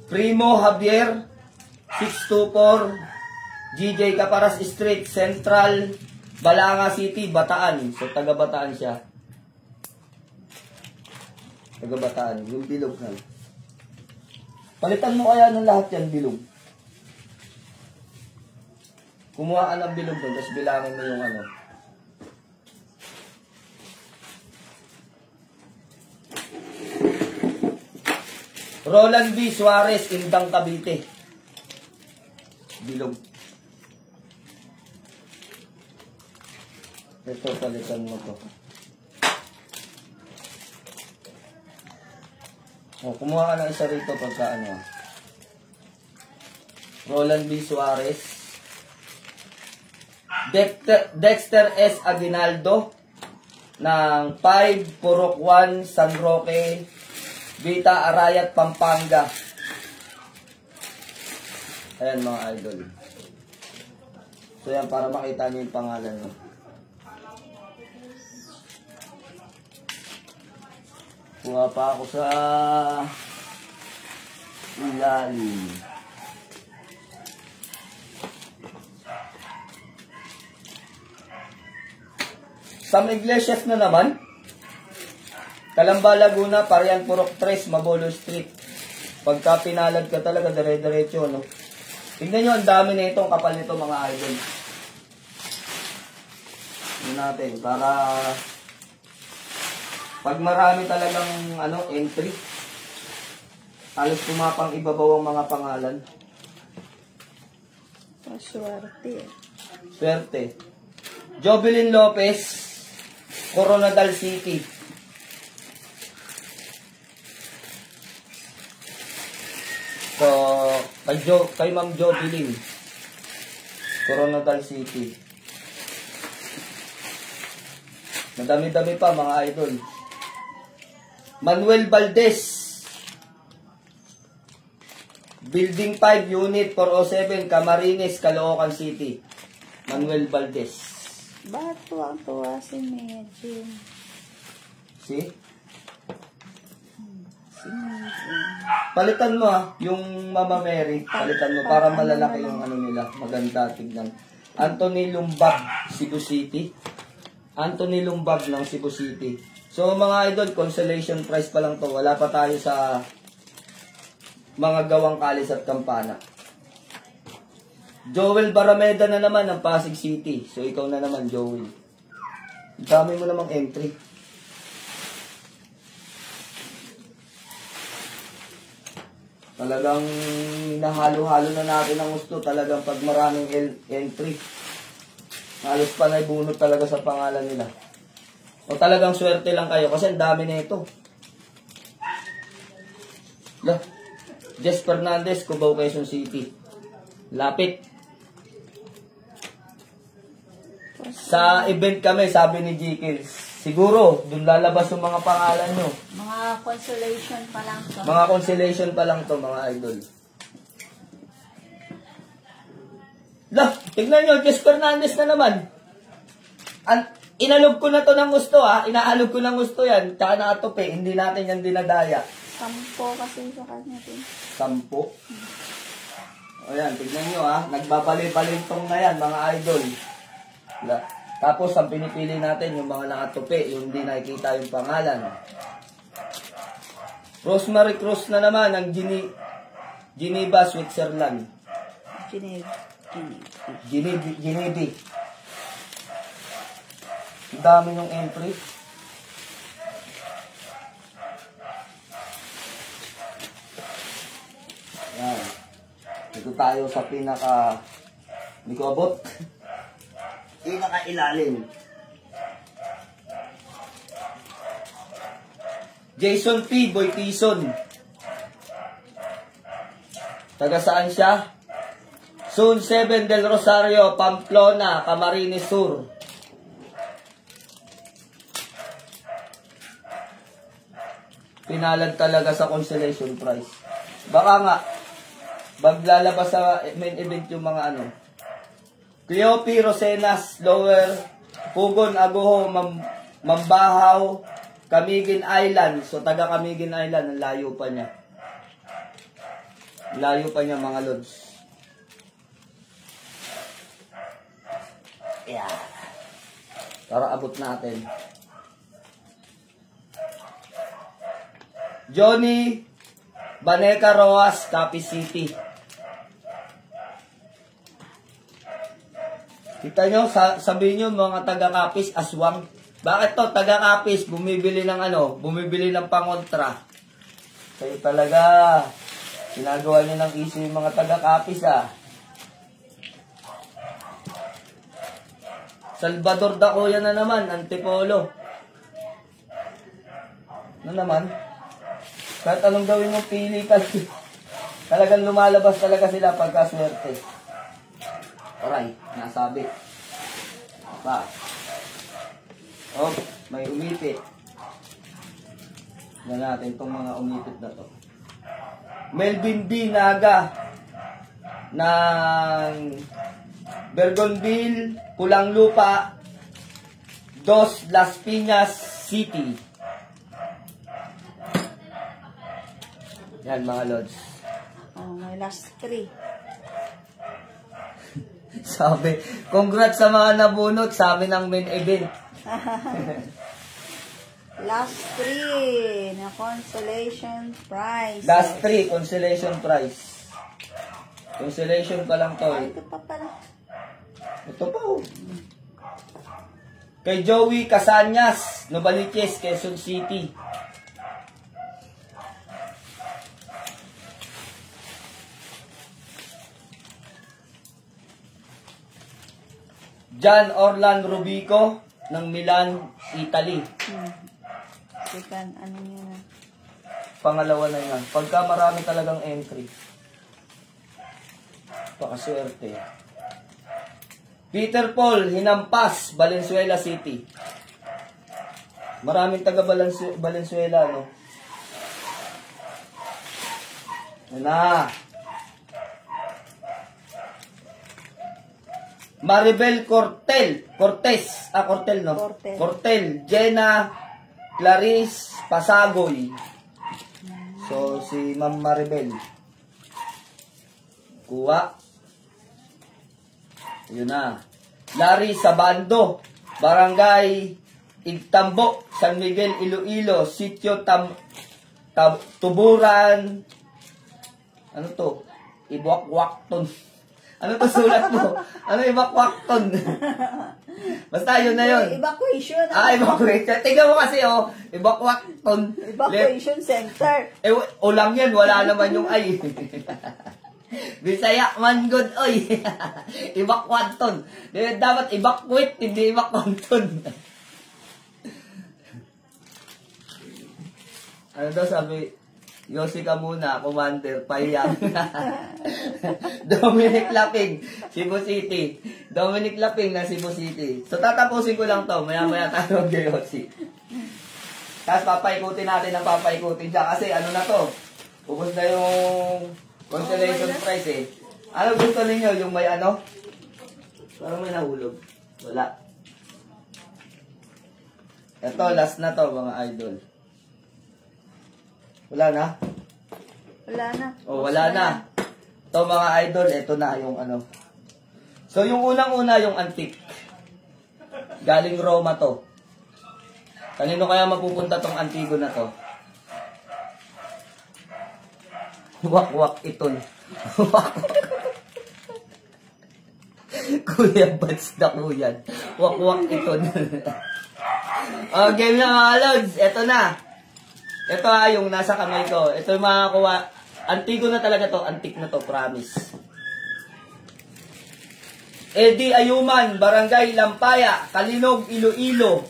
Primo Javier, 624, GJ Caparas Street, Central, Balanga City, Bataan. So, taga Bataan siya. Taga Bataan. Yung bilog na. Palitan mo kaya ng lahat yan, bilog. Kumuha ka ng bilog doon, tapos bilangin mo yung ano. Roland B. Suarez, Indang Cavite. Bilog. Ito, palitan mo to. O, kumuha ka ng isa rito pagka ano. Roland B. Suarez. Dexter S. Aguinaldo ng 5, Purok 1, San Roque, Vita Arayat, Pampanga. Ayan mga idol. So yan, para makita niyo yung pangalan mo. Kuha pa ako sa ilalim. Sa Iglesias na naman. Calamba, Laguna, Parian, Purok 3, Mabolo Street. Pagka pinalad ka talaga, dire-diretso, no? Tingnan nyo, ang dami na itong kapal nito, mga idol. Tingnan natin, para pag marami talagang, ano, entry, halos pumapang ibabaw ang mga pangalan. Paswerte. Swerte. Jovelyn Lopez, Coronadal City. So, kay Ma'am Jovelyn, Coronadal City. Madami-dami pa mga idol. Manuel Valdez, Building 5, Unit 407, Camarines, Caloocan City. Manuel Valdez. Bakit tuwang-tuwa si Medjin? See? Si Medjin. Palitan mo yung Mama Mary. Palitan mo para malalaki yung ano nila. Maganda tignan. Anthony Lumbag, Cebu City. Anthony Lumbag ng Cebu City. So mga idol, consolation prize pa lang to. Wala pa tayo sa mga gawang kalis at kampana. Joel Barameda na naman ng Pasig City. So ikaw na naman, Joel. Dami mo namang entry. Talagang nahalo-halo na natin ang gusto. Talagang pag maraming entry, halos pa na ibunot talaga sa pangalan nila. O talagang swerte lang kayo kasi ang dami na ito. Lah, Jess Fernandez, Cubao, Quezon City. Lapit. Sa event kami, sabi ni Jikils, siguro, dun lalabas yung mga pangalan nyo. Mga consolation pa lang to. Mga consolation pa lang to, mga idol. Lah, tignan nyo, Jess Fernandez na naman. Inalog ko na to ng gusto, ha. Inaalog ko ng gusto yan. Tsaka nakatupi, hindi natin yan dinadaya. 10 kasi sa kanya din. 10. O yan, tignan nyo, ha. Nagbabali-balintong na yan, mga idol. Tapos, ang pinipili natin, yung mga nakatupi, yung hindi nakikita yung pangalan. Rosemary Cruz na naman, ng Geneva, Switzerland. Geneva. Ang dami yung entry. Yan. Ito tayo sa pinaka, hindi ko abot. Pinaka-ilalim. Jason P. Boy Tison. Taga saan siya? Zone 7 del Rosario, Pamplona, Camarines Sur. Pinalad talaga sa consolation prize. Baka nga, maglalabas sa main event yung mga ano. Cleopi, Rosenas, Lower, Pugon, Agoho, Mambahaw, Camiguin Island. So, taga Camiguin Island, ang layo pa niya. Layo pa niya mga lods. Yeah. Para abot natin. Johnny Baneca Roas, Capiz City. Kita nyo, sabihin nyo mga taga-Capiz, aswang. Bakit to, taga-Capiz, bumibili ng ano, bumibili ng pangontra. Kayo talaga, ginagawa nyo ng issue yung mga taga-Capiz Salvador Dacoya na naman, Antipolo. Ano naman? Kahit anong gawin mong pili talagang lumalabas talaga sila pagkaswerte. Aray, nasabi. Pa. Oh, may umipit. Tignan natin itong mga umipit na to. Melvin B. Naga ng Bergonville, Pulang Lupa, Dos Las Piñas City. Yan mga lods. Oh, may last 3. Sabi, congrats sa mga nabunot, sabi ng main event. Last 3 na consolation prize. Last 3, consolation prize. Consolation pa lang to. Ito pa pala. Ito pa Kay Joey Casanyas, Novaliches, Quezon City. John Orlan Rubico ng Milan, Italy. Second, ano nyo na? Pangalawa na yan. Pagka marami talagang entry. Pakaswerte. Peter Paul, Hinampas, Valenzuela City. Maraming taga Valenzuela, no? Yan na. Maribel Cortez, no? Cortel, Jenna, Clarice, Pasagoy. So, si Ma'am Maribel. Kuha. Yun na. Larry Sabando, Barangay Igtambo, San Miguel, Iloilo, Sitio Tuburan. Ano to? Ibuakwakton. Ano to sulat mo? Ano ibakwakton? Basta yun na yun. Evacuation. Evacuation. Tingnan mo kasi, ibakwakton. Evacuation center. Ulang yan. Wala naman yung ay. Bisaya man good, oy. Ibakwanton. Dapat evacuate, hindi ibakwanton. Ano daw sabi? Yossi ka muna, Commander, payang. Dominic Laping, Cebu City. Dominic Laping na Cebu City. So, tatapusin ko lang to. Maya-maya tayo mag-Yossi. Tapos, papaikutin natin ang papaikutin siya. Kasi, ano na to? Ubus na yung consolation prize Ano gusto ninyo? Yung may ano? Parang may nahulog. Wala. Ito, last na to, mga idol. Wala na? Wala na. Wala na. Ito mga idol, ito na yung ano. So yung unang-una yung antique. Galing Roma to. Kanino kaya mapupunta tong antigo na to? Wak-wak iton. Kuya Bats na kuyan. Wak-wak iton. Okay na mga lods, ito na. Ito yung nasa kamay ko. Ito yung makakuha. Antigo na talaga to. Antique na to. Promise. Eddie Ayuman, Barangay Lampaya, Kalinog, Iloilo.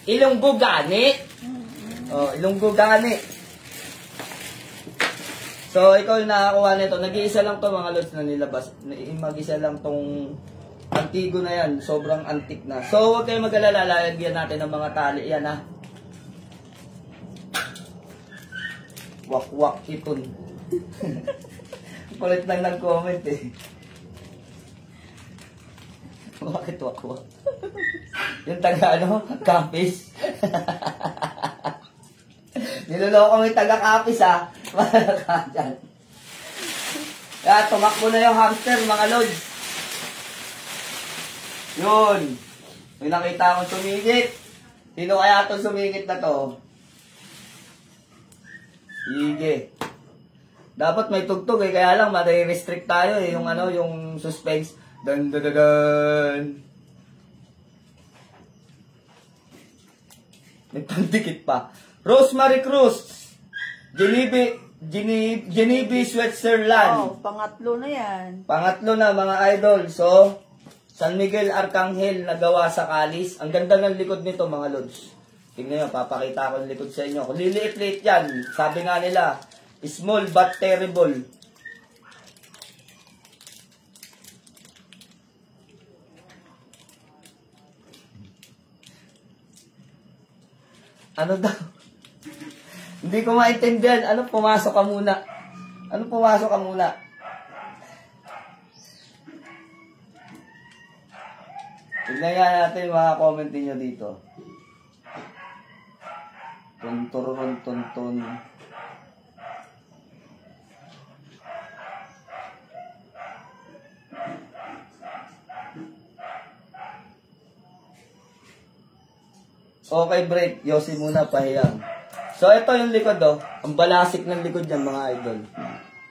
Ilonggo Gani. Ilonggo Gani. So, ikaw yung nakakuha nito. Nag-iisa lang to mga lods na nilabas. Mag-isa lang tong antigo na yan. Sobrang antik na. So, huwag kayong mag-alala. Lalagyan natin ng mga tali. Yan ha. Wak-wak iton. Kulit lang ng comment eh. Bakit wak-wak? Yung taga ano? Kapis. Niloloko mo yung taga-kapis ha. Malaka dyan. Kaya tumakbo na yung hamster mga lods. Yun. May nakita akong sumingit. Sino kaya itong sumingit na to? Sige. Dapat may tugtog eh. Kaya lang ma-restrict tayo eh. Yung ano, yung suspense. Dan dan dan dan. May pandikit pa. Rosemary Cruz. Genevieve, Switzerland. Oh, pangatlo na yan. Pangatlo na mga idol. So, San Miguel Arcangel na gawa sa kalis. Ang ganda ng likod nito mga lods. Tingnan nyo, papakita ko ng likod sa inyo. Kung liliit-liit yan, sabi nga nila, small but terrible. Ano daw? Hindi ko maintindihan. Ano pumasok ka muna? Ano pumasok ka muna? Tignan nga natin yung mga comment niyo dito. Tunturun, tuntun. Okay, break. Yossi muna, pahiyang. So, ito yung likod, oh. Ang balasik ng likod yan, mga idol.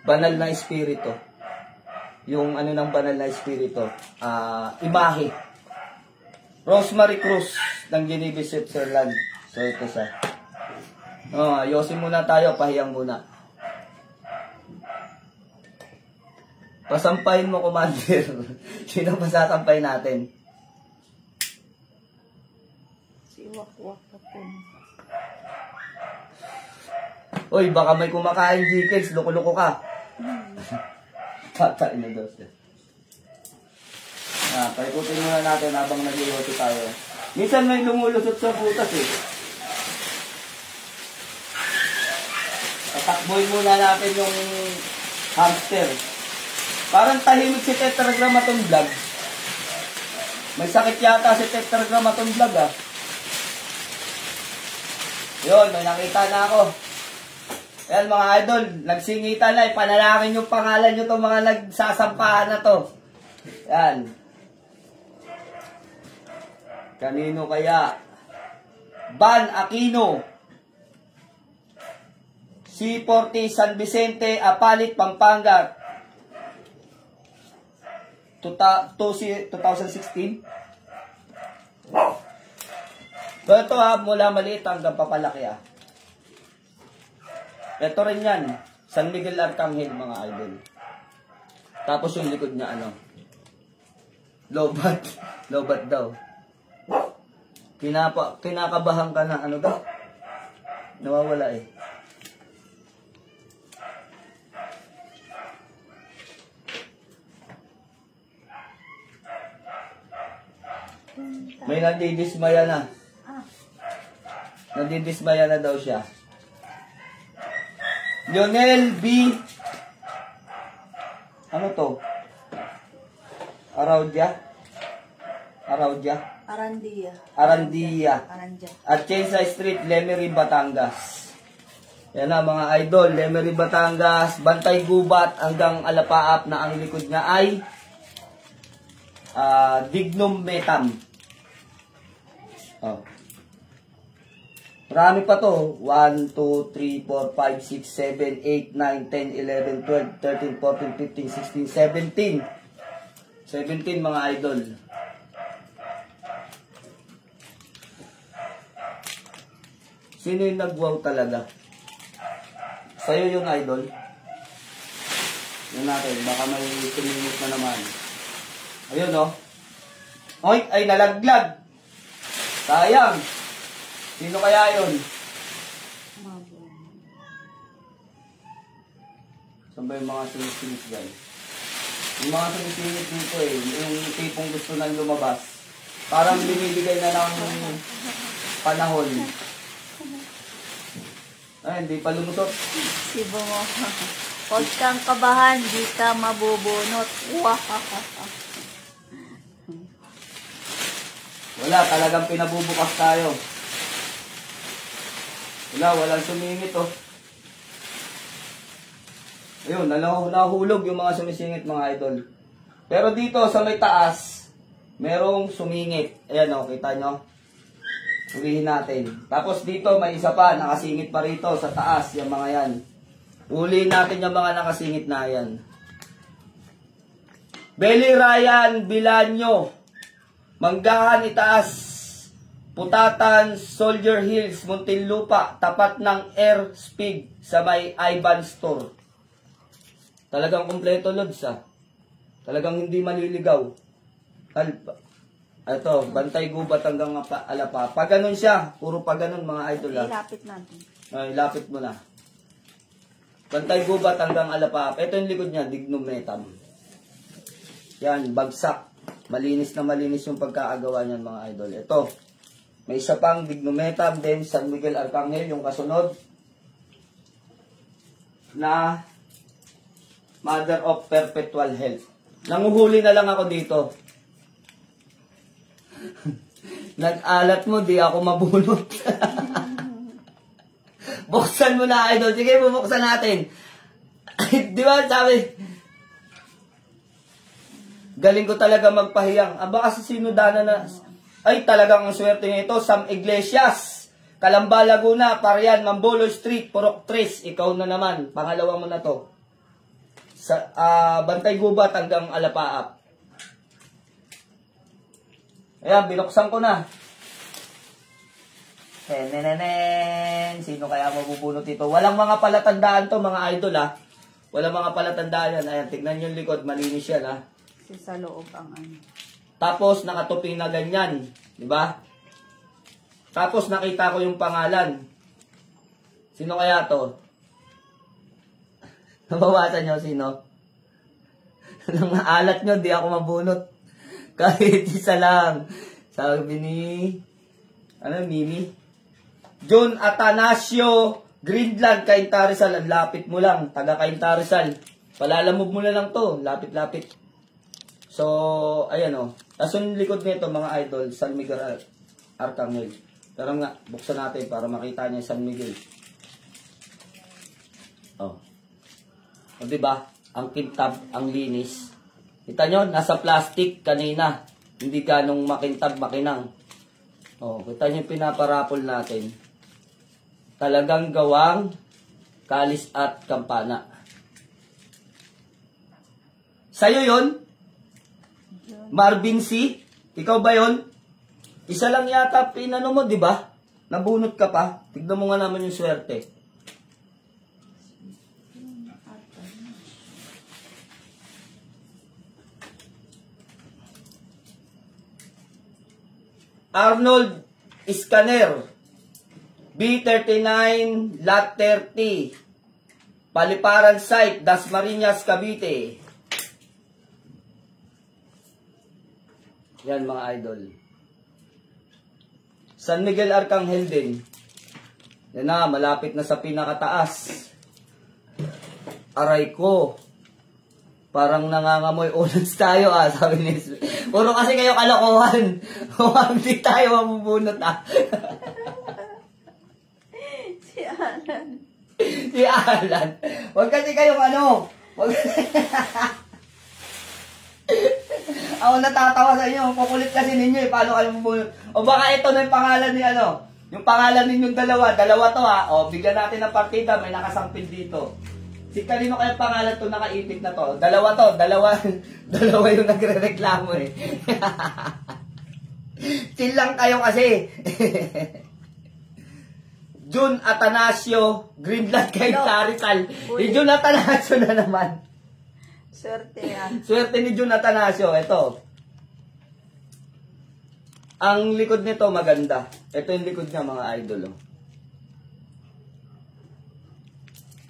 Banal na espiritu. Yung ano ng banal na espiritu. Imahe. Rosemary Cruz ng Genevieve, Switzerland. So, ito sa. Yossi muna tayo, pahiyang muna. Pasampahin mo, Commander. Sino pasasampay natin? Si Wak-Wak ako. Uy, baka may kumakain chickens, loko-loko ka. Patay na daw siya. Paikutin muna natin habang nag-iwati tayo. Minsan may lumulusot sa butas eh. Tatakboy muna natin yung hamster. Parang tahimik si Tetragrammaton Vlog. May sakit yata si Tetragrammaton Vlog ah. Yun, may nakita na ako. Ayan mga idol, nagsingitan na, ipanalangin yung pangalan nyo itong mga nagsasampahan na to. Ayan. Kanino kaya? Ban Aquino. C40 San Vicente, Apalit, Pampanga. 2016. So ito ha, mula maliit hanggang papalaki ha. Ito rin yan, San Miguel Arcangel mga idol. Tapos yung likod niya ano, lobat. Lobat daw. Kinakabahan ka na ano daw? Nawawala eh. May nadidismaya na. Nadidismaya na daw siya. Lionel B. Ano to? Araudia? Araudia? Arandia. Arandia. Aranja. At Chensay Street, Lemery, Batangas. Yan na mga idol. Lemery, Batangas. Bantay Gubat hanggang Alapaap na ang likod niya ay Dignum Metam. Oh. Marami pa to. 1, 2, 3, 4, 5, 6, 7, 8, 9, 10, 11, 12, 13, 14, 15, 16, 17. 17 mga idol. Sino yung nag-wow talaga? Sa'yo yung idol? Yun natin. Baka may tumingit na naman. Ayun o. Oy, ay nalaglag. Sayang. Sino kaya yun? Ano ba yung mga sumisingit guys? Yung mga sumisingit dito eh, yung tipong gusto nang lumabas. Parang binibigay na ng panahon. Ay, hindi pa lumusot. Sibo mo. Huwag kang kabahan, di ka mabubunot. Wala, talagang pinabubukas tayo. Walang sumingit oh. Ayun, nahulog yung mga sumisingit mga idol. Pero dito sa may taas, merong sumingit. Ayan oh, kita nyo? Ulihin natin. Tapos dito may isa pa, nakasingit pa rito sa taas, yung mga yan. Ulihin natin yung mga nakasingit na yan. Belly Ryan Bilanyo, Manggahan Itaas, Putatan, Soldier Hills, Muntinlupa, tapat ng Air Speed sa may Ivan Store. Talagang kumpleto loads ah. Talagang hindi maliligaw. Ito, Bantay Gubat hanggang Alapa. Pag ganun siya, puro pag ganun mga idol ah. Ilapit natin. Ay, lapit mo na. Bantay Gubat hanggang Alapa. Ito yung likod niya, Dignum Metam. Yan, bagsak. Malinis na malinis yung pagkaagawa niyan mga idol. Ito, may isa pang Dignum Metam, then San Miguel Arcangel, yung kasunod na Mother of Perpetual Health. Nanguhuli na lang ako dito. Nag-alat mo, di ako mabunot. Buksan mo na, idol. Sige, bubuksan natin. Di ba, sabi, galing ko talaga magpahiyang. Aba kasi sinudana na, ay talagang ang swerte niya ito. Sam Iglesias, Calamba, Laguna, Parian, Mambolo Street, Purok 3. Ikaw na naman. Pangalawa mo na to. Sa Bantay Gubat hanggang Alapaap. Ayan, binuksan ko na. Sino kaya mabubunot ito? Walang mga palatandaan to mga idol ha. Walang mga palatandaan yan. Ayan, tignan yung likod. Malinis yan ha. Kasi sa loob ang ano. Tapos nakatuping na ganyan. Diba? Tapos nakita ko yung pangalan. Sino kaya to? Nabawasan nyo sino? Nang maalat nyo, di ako mabunot. Kahit isa lang. Sabi ni, Mimi? John Atanasio Greenland, Cainta Rizal. Lapit mo lang. Taga Cainta Rizal. Palalamog mo na lang to. Lapit-lapit. So, ayan o. Tapos yung likod nito, mga idol, San Miguel Arcangel. Pero nga, buksan natin para makita niya San Miguel. Oh. O diba? Ang kintab, ang linis. Kita nyo, nasa plastic kanina. Hindi ganong makintab, makinang. O, kita nyo yung pinaparapol natin. Talagang gawang kalis at kampana. Sa'yo yun? Marvin C? Ikaw ba yun? Isa lang yata pinano mo, di ba? Nabunot ka pa. Tignan mo nga naman yung swerte. Arnold Scanner, B39, Lot 30, Paliparan Site, Dasmariñas, Cavite. Yan mga idol. San Miguel Arcangel din. Yan na, malapit na sa pinakataas. Aray ko. Parang nangangamoy ulos tayo sabi ni puro kasi kayo kalokohan. Hindi tayo mabubunot Si Alan. Si Alan. Huwag kasi kayong Huwag ako natatawa sa inyo. Kukulit kasi ninyo paano kayo mabubunot. O baka ito na yung pangalan ni yung pangalan ninyong dalawa. Dalawa to O, bigyan natin ng partida. May nakasampil dito. Si kanino kaya pangalan to nakaipit na to? Dalawa to. Dalawa yung nagre-reklamo Chill lang kayo kasi. Jun Atanasio, Greenland kay Tarizal. Si Jun Atanasio na naman. Swerte yan. Swerte ni Jun Atanasio. Ito. Ang likod nito maganda. Ito yung likod niya mga idol.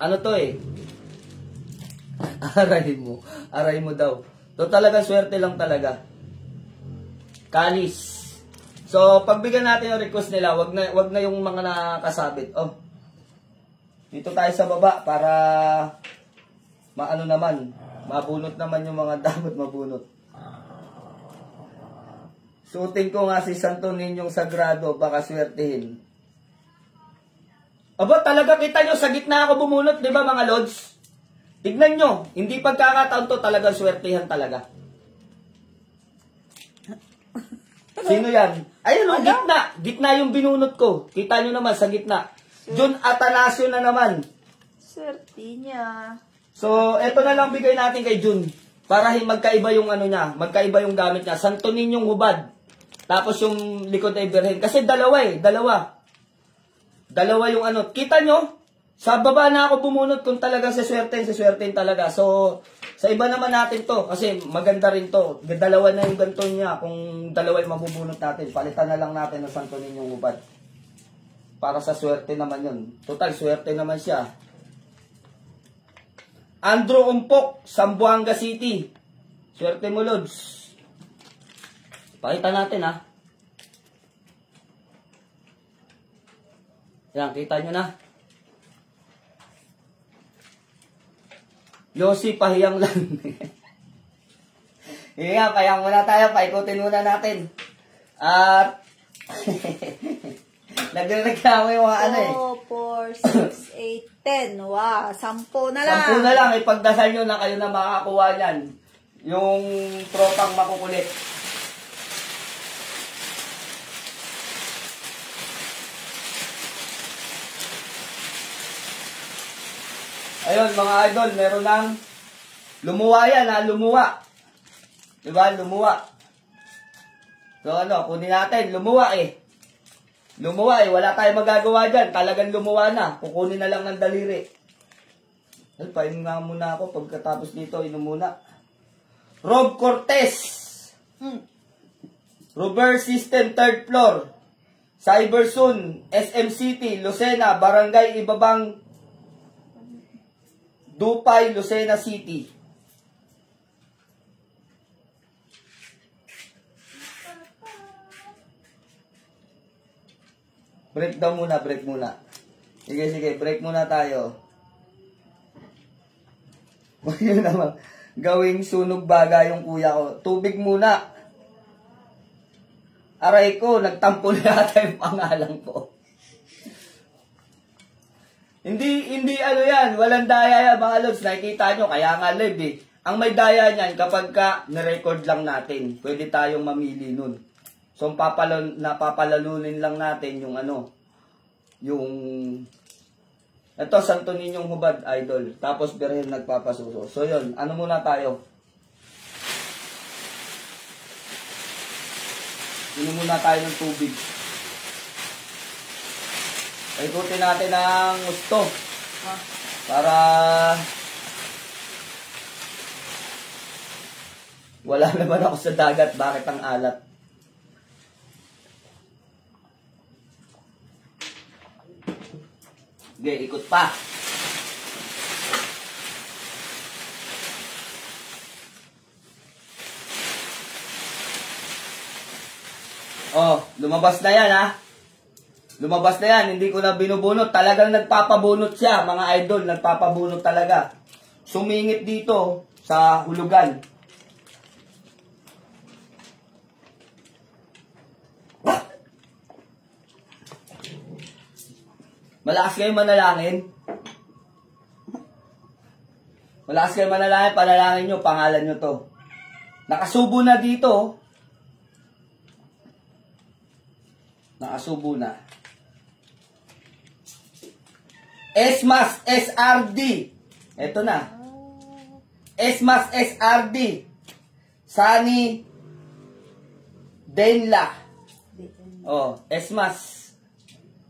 Ano to Aray mo daw. So talaga swerte lang talaga. Kalis. So pagbigyan natin yung request nila, wag na yung mga nakasabit. Oh. Dito tayo sa baba para maano naman, mabunot naman yung mga dapat mabunot. Suotin ko nga si Santo Niñong Sagrado, baka swertihin. Aba, talaga kita nyo, sa gitna ako bumunot, di ba mga lods? Tignan nyo, hindi pagkakataon to, talagang swertihan talaga. Sino yan? Ayun o, gitna. Gitna yung binunot ko. Kita nyo naman, sa gitna. John Atanasio na naman. Swerte niya. So, eto na lang bigay natin kay Jun. Para magkaiba yung ano niya, magkaiba yung gamit niya. Santo Niñong hubad. Tapos yung likod ay Birhen. Kasi dalawa eh, dalawa. Dalawa yung ano. Kita nyo? Sa baba na ako bumunot kung talagang siswertein talaga. So, sa iba naman natin to. Kasi maganda rin to. Dalawa na yung ganito niya. Kung dalawa yung mabubunot natin, palitan na lang natin ng Santo Niñong hubad. Para sa swerte naman yun. Total, swerte naman siya. Andrew Umpok, Zamboanga City. Swerte mo, Lods. Pakita natin, ha. Yan, kita nyo na. Yossi, pahiyang lang. Nga, pahiyang muna tayo. Paikutin muna natin. At, nagreklamo yung mga ano eh. 2, 4, 6, 8, 10. Wow, 10 na lang. 10 na lang. Ipagdasal nyo na kayo na makakuha niyan. Yung tropang makukulit. Ayun mga idol, meron ng lumuwa yan ha, lumuwa. Diba, lumuwa. So ano, kunin natin, lumuwa eh. Lumuwa eh, wala tayong magagawa dyan. Talagang lumuwa na, kukunin na lang ng daliri. Pahin nga muna ako, pagkatapos dito, inom muna. Rob Cortez. Robert System, 3rd floor. Cybersoon, SM City, Lucena, Barangay Ibabang, Dupay, Lucena City. Break daw muna, break muna. Sige, break muna tayo. Huwag nyo naman gawing sunog baga yung kuya ko. Tubig muna. Aray ko, nagtampo na yata yung pangalan ko. Hindi ano yan, walang daya yan mga lods, nakikita nyo, kaya nga live eh. Ang may daya niyan, kapag ka nirecord lang natin, pwede tayong mamili nun. So, napapalalunin lang natin yung ano, yung, ito, Santo Niñong hubad, idol. Tapos, Birhen nagpapasuso. So, yun, ano muna tayo? Inom muna tayo ng tubig. Ikutin natin ang gusto. Para wala naman ako sa dagat. Bakit ang alat? Okay, ikot pa. Oh, lumabas na yan ha. Lumabas na yan, hindi ko na binubunot. Talagang nagpapabunot siya, mga idol. Nagpapabunot talaga. Sumingit dito sa hulugan. Malakas kayo manalangin. Malakas kayo manalangin, panalangin nyo, pangalan nyo to. Nakasubo na dito. Nakasubo na. Esmas SRD. Ito na. Esmas SRD. Sani Denla. Oh, Esmas.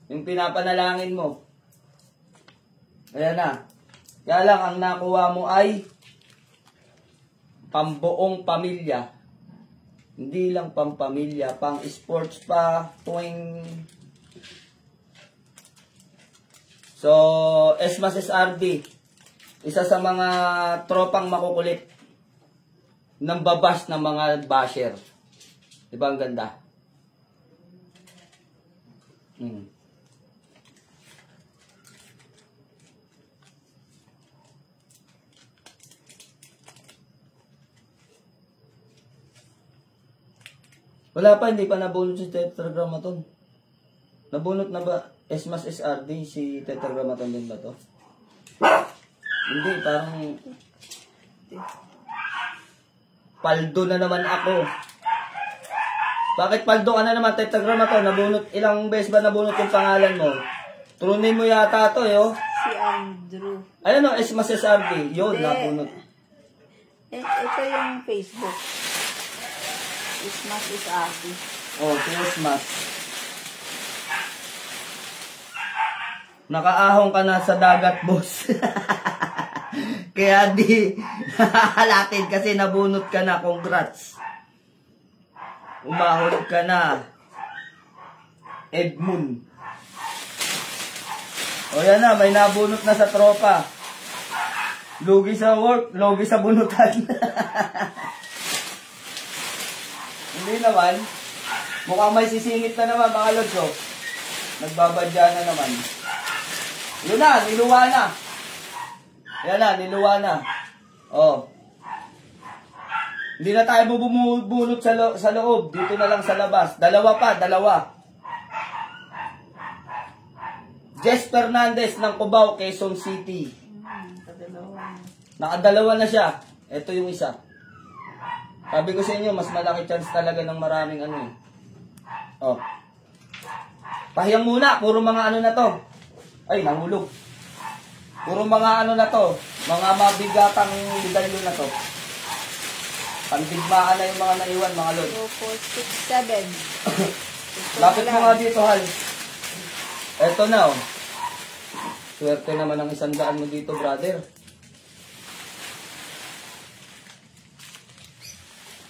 Yung pinapanalangin mo. Ayan na. Kaya lang, ang nakuha mo ay pambuong pamilya. Hindi lang pampamilya, pang sports pa, tuwing. So, Esmas SRD. Isa sa mga tropang makukulit ng babas ng mga basher. Diba ang ganda? Wala pa, hindi pa nabunot si Tetragrammaton. Nabunot na ba? Esmas SRD, si Tetragrammaton din ba to? Hindi, parang... Paldo na naman ako. Bakit paldo ka na naman, Tetragrammaton? Nabunot, ilang beses ba nabunot yung pangalan mo? Turunin mo yata to, yo. Si Andrew. Ayun o, Esmas SRD. Yun, Hindi. nabunot. Ito yung Facebook. Ismas is Abi. Oh, si Esmas. Nakaahong ka na sa dagat, boss. Kaya di halatin kasi nabunot ka na. Congrats. Umahon ka na. Edmund. O yan na, may nabunot na sa tropa. Lugi sa work, lugi sa bunutan. Hindi naman. Mukhang may sisingit na naman mga lods, oh. Nagbabadya na naman. Yun na, niluwa na. Yan na, niluwa na. Oh. Hindi na tayo bubunot sa loob. Dito na lang sa labas. Dalawa pa, dalawa. Jess Fernandez ng Cubao, Quezon City. Nakadalawa na siya. Ito yung isa. Sabi ko sa inyo, mas malaki chance talaga ng maraming ano eh. Oh. Pahiyang muna, puro mga ano na to. Ay, nahulog. Puro mga ano na to. Mga mabigatang medalyo na to. Pandigmaan na yung mga naiwan, mga lord. 2, 4, 6, 7. Lapit mo nga dito, Hal. Eto na, oh. Swerte naman ang 100 mo dito, brother.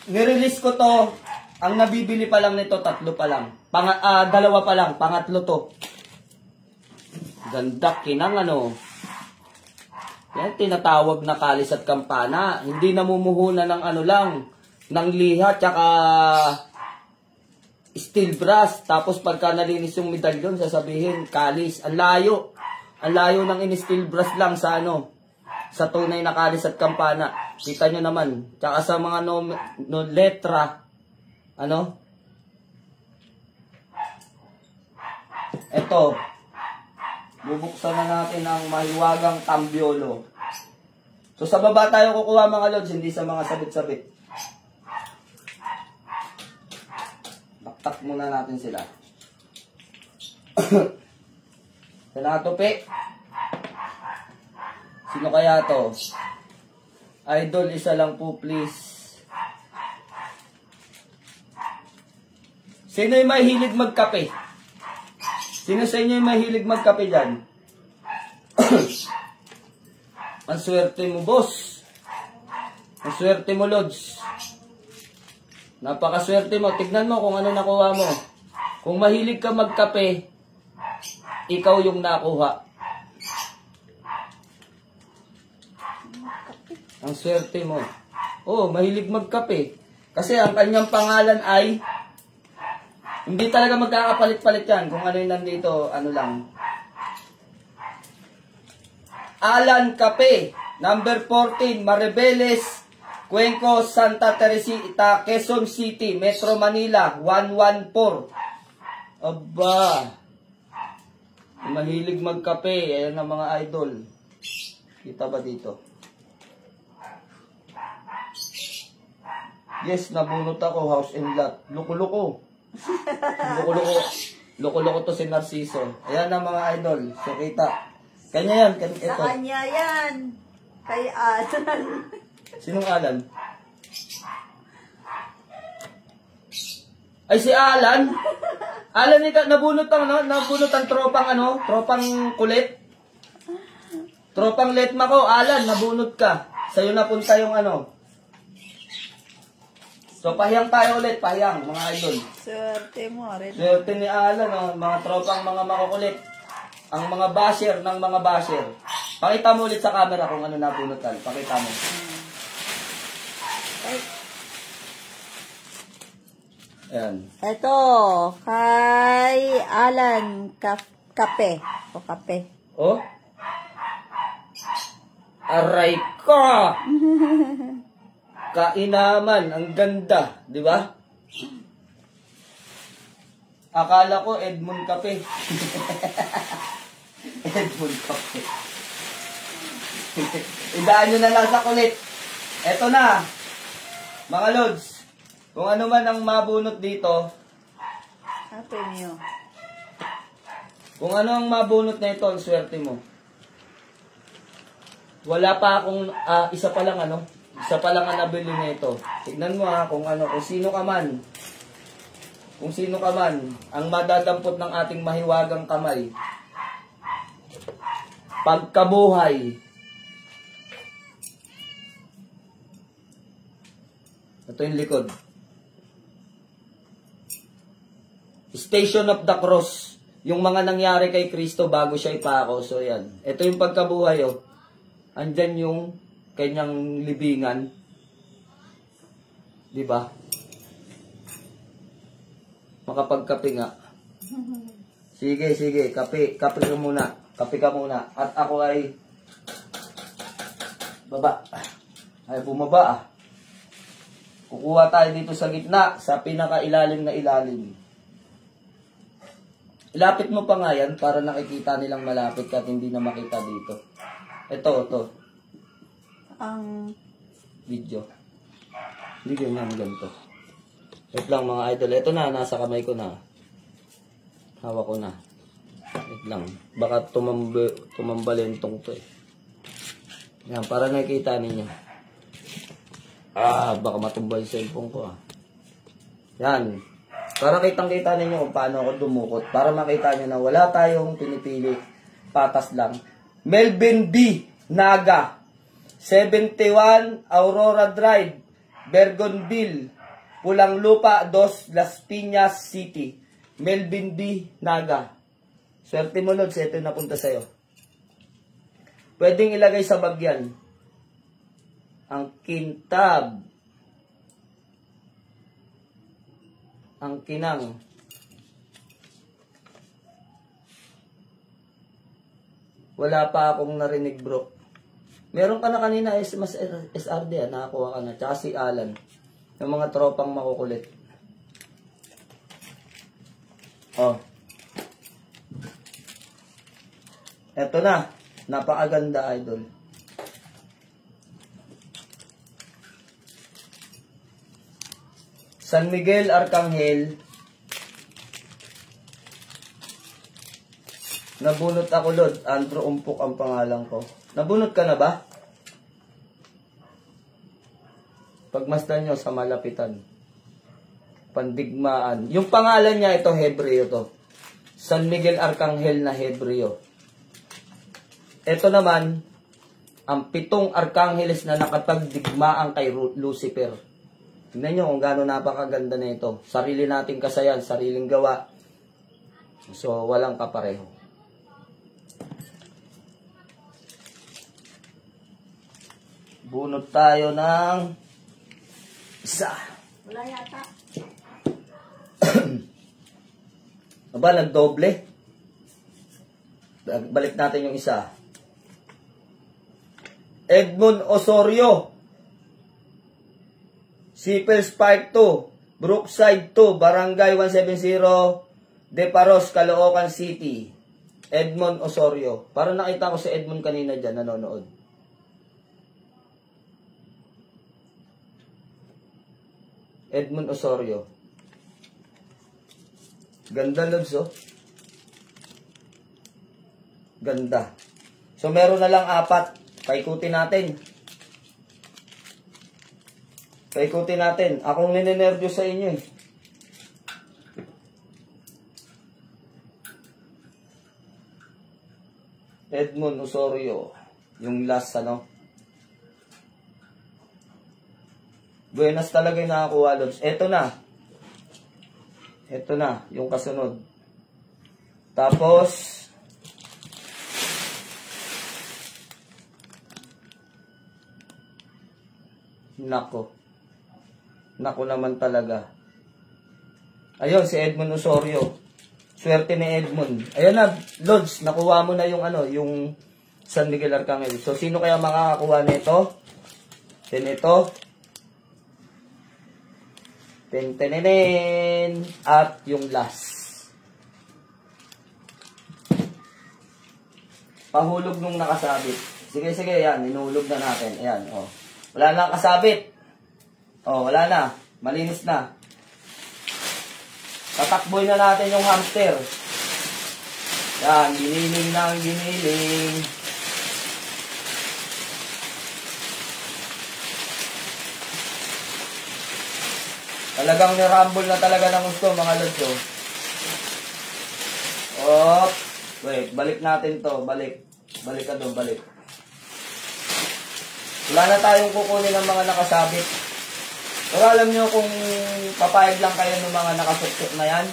Nirelease ko to. Ang nabibili pa lang nito, 3 pa lang. 2 pa lang, pangatlo to. Ganda kinang ano. Yan, tinatawag na kalis at kampana. Hindi namumuhunan ng ano lang, ng liha, tsaka steel brass. Tapos pagka nalinis yung medalyon, sasabihin, kalis. Ang layo. Ang layo ng in-steel brass lang sa ano, sa tunay na kalis at kampana. Kita nyo naman. Tsaka sa mga no letra, ano? Ito. Bubuksan na natin ang mahiwagang tambiolo. So sa baba tayo kukuha mga lods, hindi sa mga sabit-sabit. Baktak muna natin sila. Sinatupi. Sino kaya to? Idol, isa lang po please. Sino yung mahilig magkape? Sino sa inyo yung mahilig magkape dyan? Ang swerte mo, boss. Ang swerte mo, Lods. Napakaswerte mo. Tignan mo kung ano nakuha mo. Kung mahilig ka magkape, ikaw yung nakuha. Ang swerte mo. Oh, mahilig magkape. Kasi ang kanyang pangalan ay hindi talaga magkakapalit-palit yan. Kung ano yung nandito, ano lang. Alan Cape, number 14, Maribeles, Cuenco, Santa Teresita, Quezon City, Metro Manila, 114. Aba. Mahilig magkape. Ayan ang mga idol. Kita ba dito? Yes, nabunot ako, house and lot. Luko-luko. Loko-loko to si Narciso. Ayan ang mga idol. So, kita. Kanya yan. Ito. Sa kanya yan. Kay Alan. Sinong Alan? Ay, si Alan. Alan, nabunot ang tropang kulit. Tropang letma ko. Alan, nabunot ka. Sa'yo napunta yung ano. So, pahiyang tayo ulit, pahiyang, mga idol. Swerte mo rin. Swerte ni Alan, oh, mga tropang mga makukulit. Ang mga basher ng mga basher. Pakita mo ulit sa camera kung ano nabunot tal. Pakita mo. Ay, Ayan. ito, kay Alan Kape. O Kape. Oh? Aray ka! Kainaman, ang ganda, di ba? Akala ko Edmund Kape. Edmund Kape. Idaan nyo na lang sa kulit. Eto na, mga lods. Kung ano man ang mabunot dito, Happy Meal. kung ano ang mabunot na ito, ang swerte mo. Wala pa akong, isa pa lang ang nabili na ito. Tignan mo kung sino ka man. Kung sino ka man, ang madadampot ng ating mahiwagang kamay. Pagkabuhay. Ito yung likod. Station of the Cross. Yung mga nangyari kay Kristo bago siya ipako. So yan. Ito yung pagkabuhay. Andyan yung kanyang libingan. Diba? Makapagkape nga. Sige. Kape ka muna. Kape ka muna. At ako ay baba. Ay bumaba. Kukuha tayo dito sa gitna. Sa pinakailalim na ilalim. Ilapit mo pa nga yan para nakikita nilang malapit ka at hindi na makita dito. Ito. Ang Video. Hindi ganyan, ganito. Wait lang mga idol. Ito na, nasa kamay ko na. Hawak ko na. Wait lang. Baka tumambalentong to eh. Yan, para nakikita ninyo. Baka matumbay yung cellphone ko Yan. Para kitang-kita ninyo kung paano ako dumukot. Para makita nyo na wala tayong pinipili. Patas lang. Melvin B. Naga. 71 Aurora Drive. Bergonville. Pulang Lupa 2, Las Piñas City. Melvin B. Naga. Swerte mo, Lods. Ito yung napunta sa'yo. Pwedeng ilagay sa bagyan. Ang kintab. Ang kinang. Wala pa akong narinig, bro. Meron ka na kanina, mas SRD, nakakuha ka na. Tsaka si Alan. Yung mga tropang makukulit. Eto na. Napakaganda, idol. San Miguel Arcangel. Nabunot ako, Lord. Andrew Umpok ang pangalan ko. Nabunot ka na ba? Pagmasdan nyo sa malapitan. Pandigmaan. Yung pangalan niya, ito Hebreo to. San Miguel Arcangel na Hebreo. Ito naman, ang 7 Arkangeles na nakapagdigmaan kay Lucifer. Tingnan nyo kung gaano napakaganda na ito. Sarili nating kasayan, sariling gawa. So, walang kapareho. Bunot tayo ng isa. wala yata. Aba, nagdoble. Balik natin yung isa. Edmund Osorio. Sipels Park 2. Brookside 2. Barangay 170. De Paros, Caloocan City. Edmund Osorio. Parang nakita ko si Edmund kanina dyan, nanonood. Edmund Osorio. Ganda, Lods, Ganda. So, meron na lang 4. Paikutin natin. Paikutin natin. Akong ninenervyo sa inyo eh. Edmund Osorio. Yung last, Buenas talaga yung nakakuha, Lods. Ito na. Ito na, yung kasunod. Tapos, Nako. Nako naman talaga. Ayun, si Edmond Osorio. Swerte ni Edmond. Ayun na, Lods, nakuha mo na yung ano, yung San Miguel Arcangel. So, sino kaya makakakuha nito? Ito. Tentenenen. At yung last. Pahulog nung nakasabit. Sige, yan. Inuhulog na natin. Ayan, oh. Wala na kasabit. Oh, wala na. Malinis na. Tatakboy na natin yung hamster. Yan, giniling ng giniling. Talagang nirumble na talaga ng gusto, mga lods, oh. Oh, wait, balik natin to. Balik ka doon, balik. Wala na tayong kukunin ng mga nakasabit. Pero alam nyo kung papayag lang kayo ng mga nakasuksok na yan,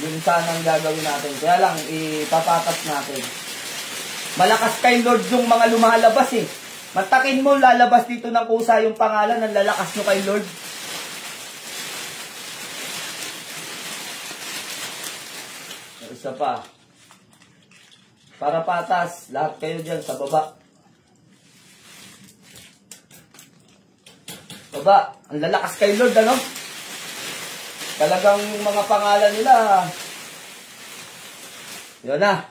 yun sana ang gagawin natin. Kaya lang, ipapatas natin. Malakas kay Lord yung mga lumalabas eh. Matakin mo, lalabas dito ng kusa yung pangalan ng lalakas nyo kay Lord. Isa pa. Para patas, lahat kayo dyan sa baba. Baba, ang lalakas kay Lord, ano? Talagang yung mga pangalan nila, yun na.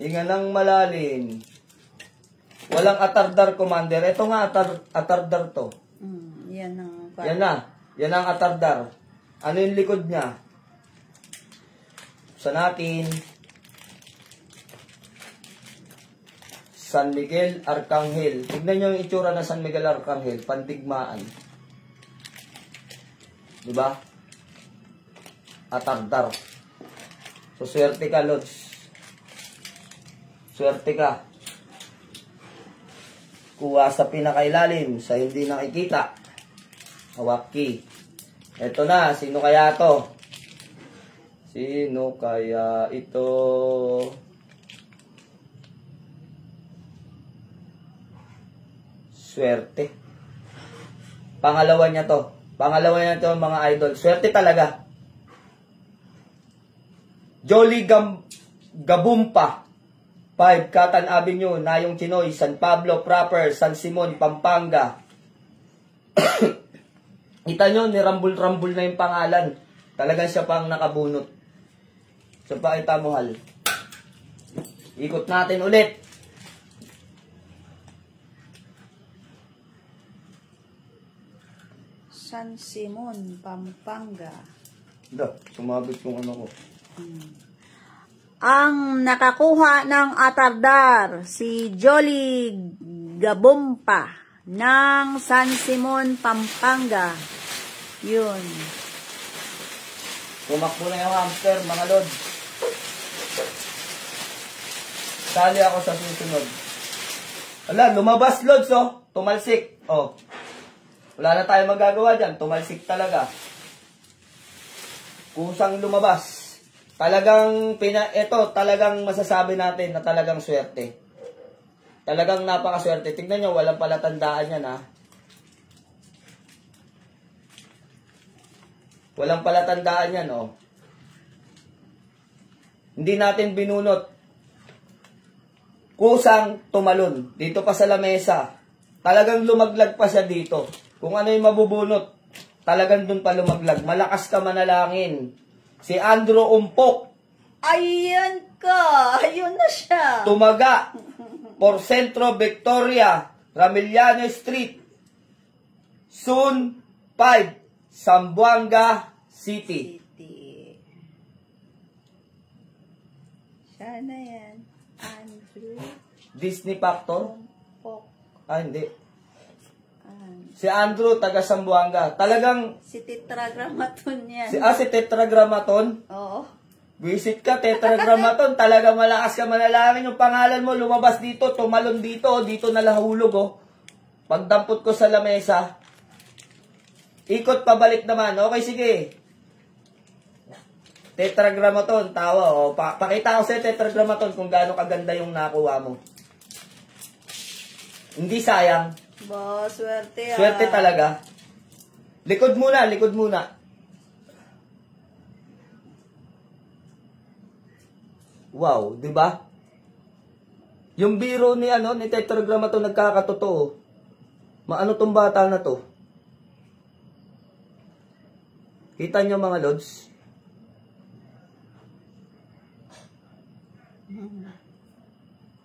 Hinga ng malalim. Walang atardar, Commander. Ito nga, atardar to. Yan ang... Yan na. Yan ang atardar. Ano yung likod niya? Sa natin, San Miguel Arcangel. Tignan nyo yung itsura ng San Miguel Arcangel. Pantigmaan. Diba? Atardar. So, swerte ka, Lods. Swerte ka. Kuha sa pinakailalim, sa hindi nakikita. Hawaki. Eto na, sino kaya to? Sino kaya ito? Swerte. Pangalawa niya to. Pangalawa niya to, mga idol. Swerte talaga. Jolly Gabumpa. 5, Catan Avenue, Nayong Chinoy, San Pablo Proper, San Simon, Pampanga. Kita nyo, nirambul-rambul na yung pangalan. Talagang siya pang nakabunot. So, pakita mo, Hal. Ikot natin ulit. San Simon, Pampanga. Sumabit yung ano ko. Ang nakakuha ng atardar, si Jolly Gabumpa ng San Simon, Pampanga. Yun. Tumakbo na yung hamster, mga lod. Sali ako sa susunod. Ala, lumabas, lods, oh. Tumalsik. Oh. Wala na tayong magagawa dyan. Tumalsik talaga. Kusang lumabas. Talagang, talagang masasabi natin na talagang swerte. Talagang napakaswerte. Tignan nyo, walang palatandaan yan, ha. Walang palatandaan yan, oh. Hindi natin binunot. Kusang tumalon. Dito pa sa lamesa. Talagang lumaglag pa siya dito. Kung ano yung mabubunot, talagang dun pa lumaglag. Malakas ka manalangin. Si Andrew Umpok. Ayan ka! Ayun na siya! Tumaga. Por Centro Victoria. Ramillano Street. Soon 5. Zamboanga City. Siya na yan. Andrew Disney Factor? Umpok. Hindi. Si Andrew, taga Zamboanga. Talagang... Si Tetragrammaton yan. Si Tetragrammaton? Oo. Visit ka, Tetragrammaton. Talaga malakas ka manalangin. Yung pangalan mo, lumabas dito, tumalon dito, dito na lahulog, oh. Pagdampot ko sa lamesa. Ikot, pabalik naman. Okay, sige. Tetragrammaton, tawa, oh. Pakita ko sa Tetragrammaton kung gaano kaganda yung nakuha mo. Hindi sayang. Ba, swerte ah. Swerte talaga. Likod muna, likod muna. Wow, di ba? Yung biro ni ni Tetragrammaton nagkakatotoo. Maano tong bata na to? Kita nyo mga lods?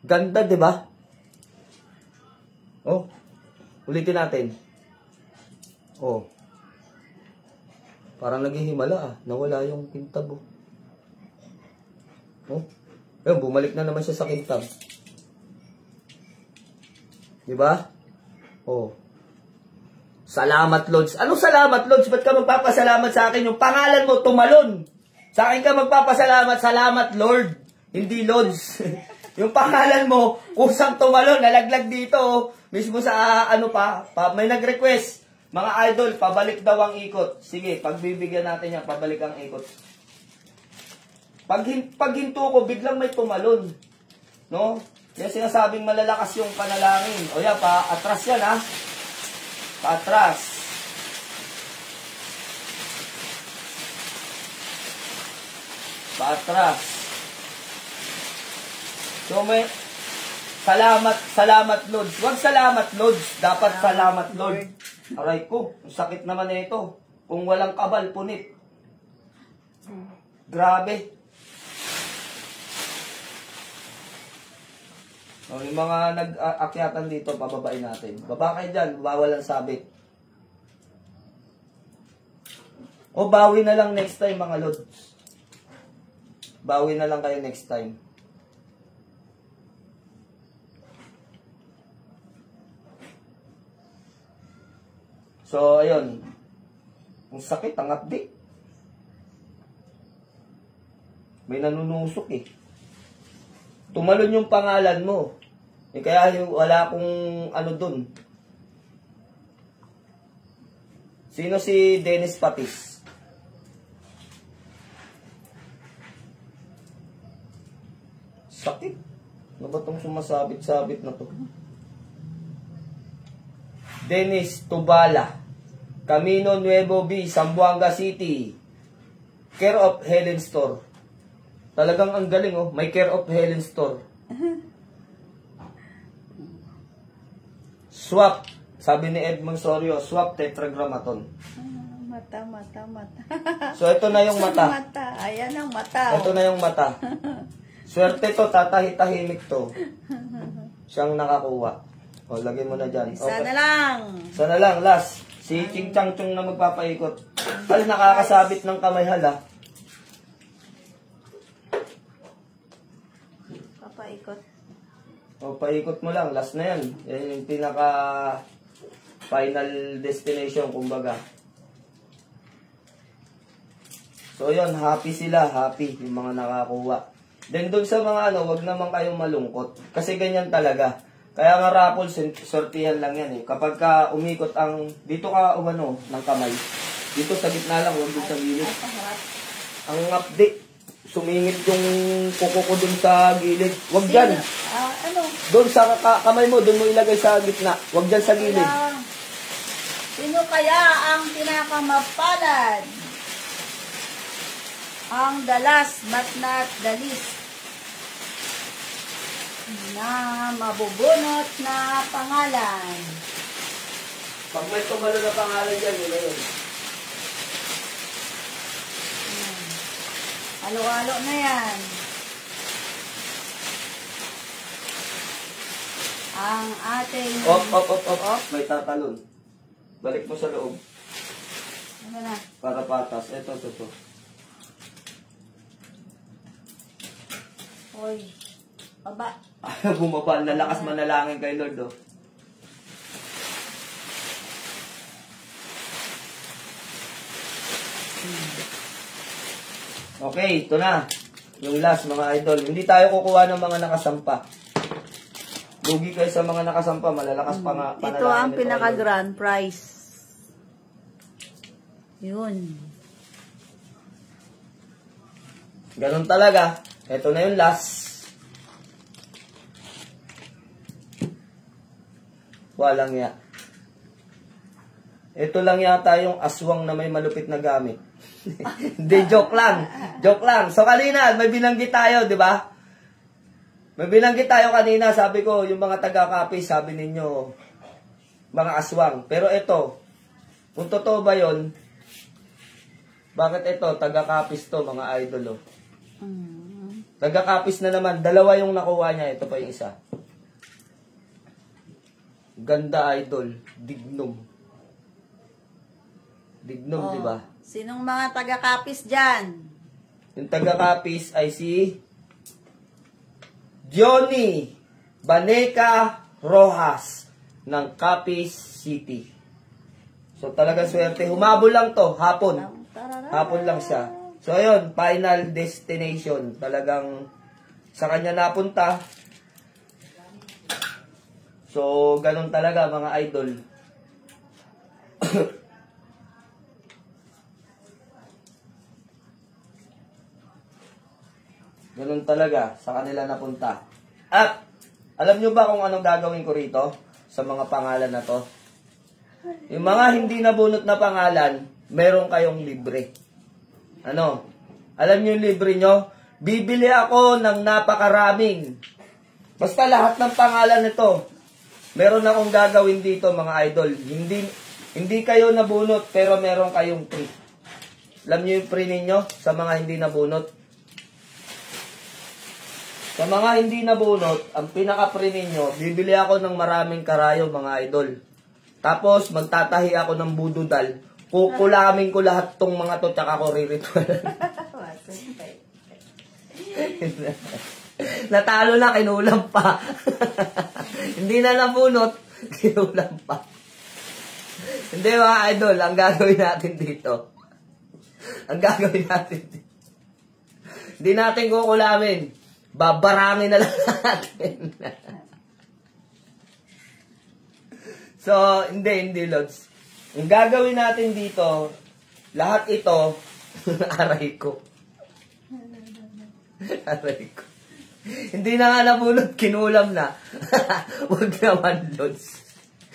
Ganda, di ba? Oh, ulitin natin. Oh. Parang naghihimala ah. Nawala yung kintab oh. Oh. Ayun, bumalik na naman siya sa kintab. Di ba? Oh. Salamat, Lods. Anong salamat, Lods? Ba't ka magpapasalamat sa akin? Yung pangalan mo, tumalon. Sa akin ka magpapasalamat. Salamat, Lord. Hindi Lods. Yung pangalan mo, kusang tumalon. Nalaglag dito. Oh. Mismo sa may nag-request. Mga idol, pabalik daw ang ikot. Sige, pagbibigyan natin yan, pabalik ang ikot. Pag hinto ko, biglang may tumalon. No? Yan sinasabing malalakas yung panalangin. O yan, pa-atras yan ha. Pa-atras. Pa-atras. So may, salamat Lord. Huwag salamat Lord. Dapat salamat Lord. Aray ko, ang sakit naman na ito. Kung walang kabal, punit. Grabe. O, yung mga nag-akyatan dito, pababain natin. Baba kayo dyan, bawal ang sabit. O, bawi na lang next time mga lods. Bawi na lang kayo next time. So, ayun. Ang sakit, ang update. May nanunusok eh. Tumalon yung pangalan mo. Eh, kaya wala akong dun. Sino si Dennis Patis? Sakit. Ano ba itong sumasabit-sabit na to? Dennis Tubala, Camino Nuevo B, Zamboanga City. Care of Helen Store. Talagang ang galing oh, may Care of Helen Store. Swap, sabi ni Edmond Sorio, swap Tetragrammaton. Mata. So ito na yung mata. Mata, ayan ang mata. Ito na yung mata. Swerte to, tatahitahimik to. Siyang nakakuha. O, lagay mo na dyan. Isa na lang. Isa na lang, last. Si Ching Chang Chung na magpapaikot. Ay, nakakasabit ng kamay hala. Papaikot. O, paikot mo lang. Last na yan. Yan yung pinaka final destination, kumbaga. So, yun. Happy sila. Happy yung mga nakakuha. Then, dun sa mga wag naman kayong malungkot. Kasi ganyan talaga. Kaya nga raffle, sortihan lang yan eh. Kapag ka umikot dito ka ng kamay. Dito sa gitna lang, huwag dun sa gilid. Ang update, sumingit yung kuko ko dun sa gilid. Huwag dyan. Doon sa kamay mo, dun mo ilagay sa gitna. Huwag dyan sa gilid. Sino kaya ang pinakamapalad? Ang the last but not the least na mabubunot na pangalan. Pag may tumalo na pangalan dyan, yun na yun. Halo-halo na yan. Ang ating... Op. May tatalon. Balik mo sa loob. Ano na? Para patas. Ito. Hoy. Baba. Bumaba. Lalakas manalangin kay Lord, oh. Okay, ito na. Yung last, mga idol. Hindi tayo kukuha ng mga nakasampa. Lugi kayo sa mga nakasampa. Malalakas pa nga. Ito ang pinaka-grand prize. Yun. Ganun talaga. Ito na yung last. Walang ya. Ito lang yata yung aswang na may malupit na gamit. Hindi, joke lang. Joke lang. So kanina, may binanggit tayo, di ba? May binanggit tayo kanina, sabi ko, yung mga taga-copy, sabi ninyo, mga aswang. Pero ito, kung totoo ba yun, bakit ito, taga-copies to, mga idol, oh. Taga-copies na naman, dalawa yung nakuha niya, ito pa yung isa. Ganda, idol, dignum. Dignum, di ba? Sinong mga taga-kapis dyan? Yung taga-copies ay si Johnny Baneca Rojas ng Capiz City. So talagang swerte. Humabol lang to, hapon. Hapon lang siya. So ayun, final destination. Talagang sa kanya napunta. So ganun talaga mga idol. Ganun talaga sa kanila napunta. At alam nyo ba kung anong gagawin ko rito sa mga pangalan na to? Yung mga hindi nabunot na pangalan, meron kayong libre. Ano? Alam nyo yung libre nyo? Bibili ako ng napakaraming. Basta lahat ng pangalan nito, meron akong gagawin dito mga idol. Hindi kayo nabunot pero meron kayong free. Alam nyo yung free ninyo sa mga hindi nabunot? Sa mga hindi nabunot, ang pinaka-free ninyo, bibili ako ng maraming karayo mga idol. Tapos, magtatahi ako ng bududal. Kukulamin ko lahat tong mga to, tsaka ko riritualan. Natalo na, kinulam pa. Hindi na nabunot, kinulam pa. Hindi mga idol, ang gagawin natin dito. Hindi natin kukulamin. Babarangin na lang natin. So, hindi, Lods. Ang gagawin natin dito, lahat ito, aray ko. Hindi na nga nabunot, kinulam na. Huwag naman, Lods.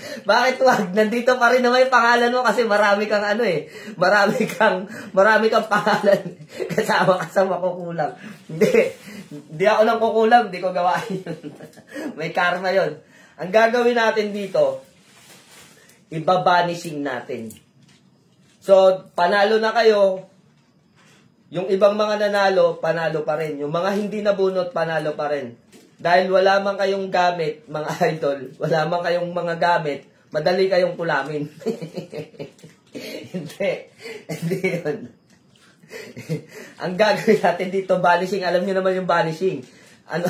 Bakit wag? Nandito pa rin naman yung pangalan mo kasi marami kang marami kang pangalan kasama ka sa makukulam. Hindi ako nang kukulam, hindi ko gawain yun. May karma yun. Ang gagawin natin dito, ibabanishing natin. So, panalo na kayo. Yung ibang mga nanalo, panalo pa rin. Yung mga hindi nabunot, panalo pa rin. Dahil wala man kayong gamit, mga idol, wala man kayong mga gamit, madali kayong kulamin. Hindi yun. Ang gagawin natin dito, banishing. Alam niyo naman yung banishing. Ano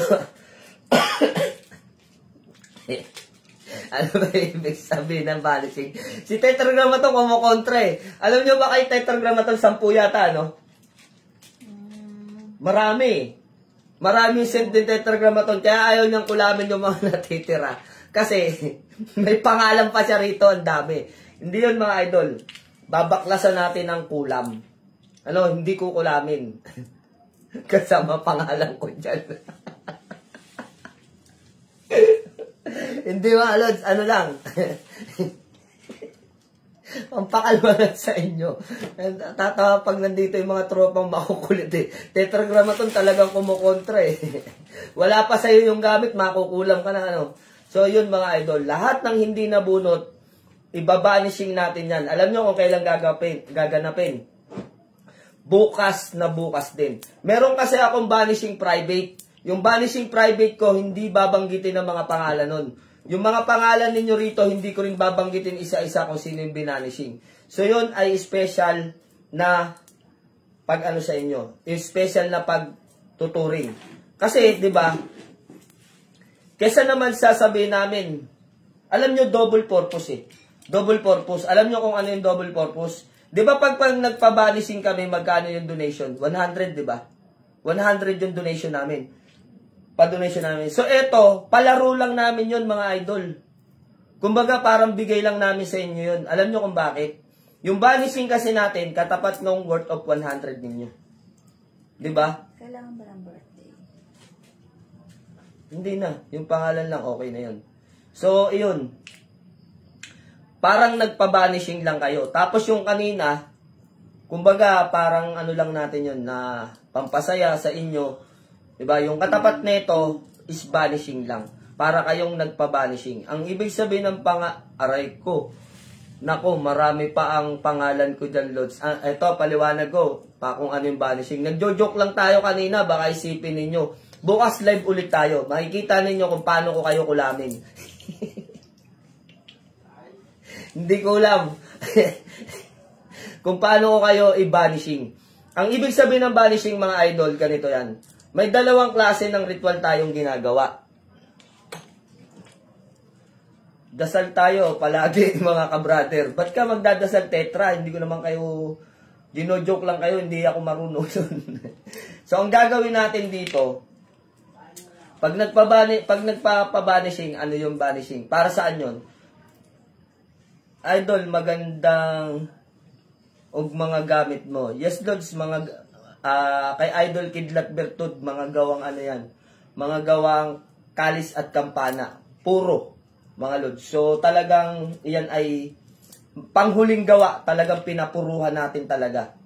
ba ibig sabihin ng banishing? Si Tetragrammaton kumukontra eh. Alam niyo ba kay Tetragrammaton 10 yata, no? Marami sent din Tetragrammaton, kaya ayaw niyang kulamin yung mga natitira. Kasi, may pangalan pa siya rito, ang dami. Hindi yun mga idol. Babaklasan natin ang kulam. Hindi ko kulamin. Kasama pangalan ko dyan. Hindi mga lods, lang. Pampakalma lang sa inyo. Tatawa pag nandito yung mga tropang makukulit eh. Tetragrammaton talagang kumukontra eh. Wala pa sa'yo yung gamit, makukulam ka na So yun mga idol, lahat ng hindi nabunot, ibabanishing natin yan. Alam nyo kung kailan gaganapin. Bukas na bukas din. Meron kasi akong banishing private. Yung banishing private ko, hindi babanggitin ng mga pangalan nun. Yung mga pangalan ninyo rito, hindi ko rin babanggitin isa-isa kung sino yung binanishing. So, yun ay special na sa inyo. Special na pagtuturing. Kasi, di ba, kesa naman sasabihin namin, alam nyo, double purpose eh. Double purpose. Alam nyo kung ano yung double purpose? Di ba, pag nagpa-banishing kami, magkano yung donation? 100, di ba? 100 yung donation namin. Pa-donation namin. So, eto, palaro lang namin yun, mga idol. Kumbaga, parang bigay lang namin sa inyo yun. Alam nyo kung bakit? Yung banishing kasi natin, katapat ng worth of 100 ninyo. Diba? Kailangan ba ng birthday? Hindi na. Yung pangalan lang, okay na yun. So, yun. parang nagpa-vanishing lang kayo. Tapos yung kanina, kumbaga parang ano lang natin yun na pampasaya sa inyo. Diba? Yung katapat nito is vanishing lang. Para kayong nagpa-vanishing. Ang ibig sabihin ng aray ko. Nako, marami pa ang pangalan ko dyan, Lods. Ito, paliwanag ko pa kung ano yung vanishing. Nagjo-joke lang tayo kanina, baka isipin ninyo. Bukas live ulit tayo. Makikita ninyo kung paano ko kayo kulamin. Hindi ko alam. Kung paano ko kayo i-vanishing. Ang ibig sabihin ng vanishing, mga idol, ganito yan. May dalawang klase ng ritual tayong ginagawa. Dasal tayo palagi, mga ka-brother. Ba't ka magdadasal, Tetra? Hindi ko naman kayo, gino-joke lang kayo, hindi ako marunong. So, ang gagawin natin dito, pag nagpapabanishing, ano yung vanishing? Para saan yun? Idol, magandang mga gamit mo. Yes, Lods, kay Idol Kidlat Bertud, mga gawang ano yan? Mga gawang kalis at kampana. Puro, mga Lods. So, talagang, yan ay panghuling gawa. Talagang pinapuruhan natin talaga.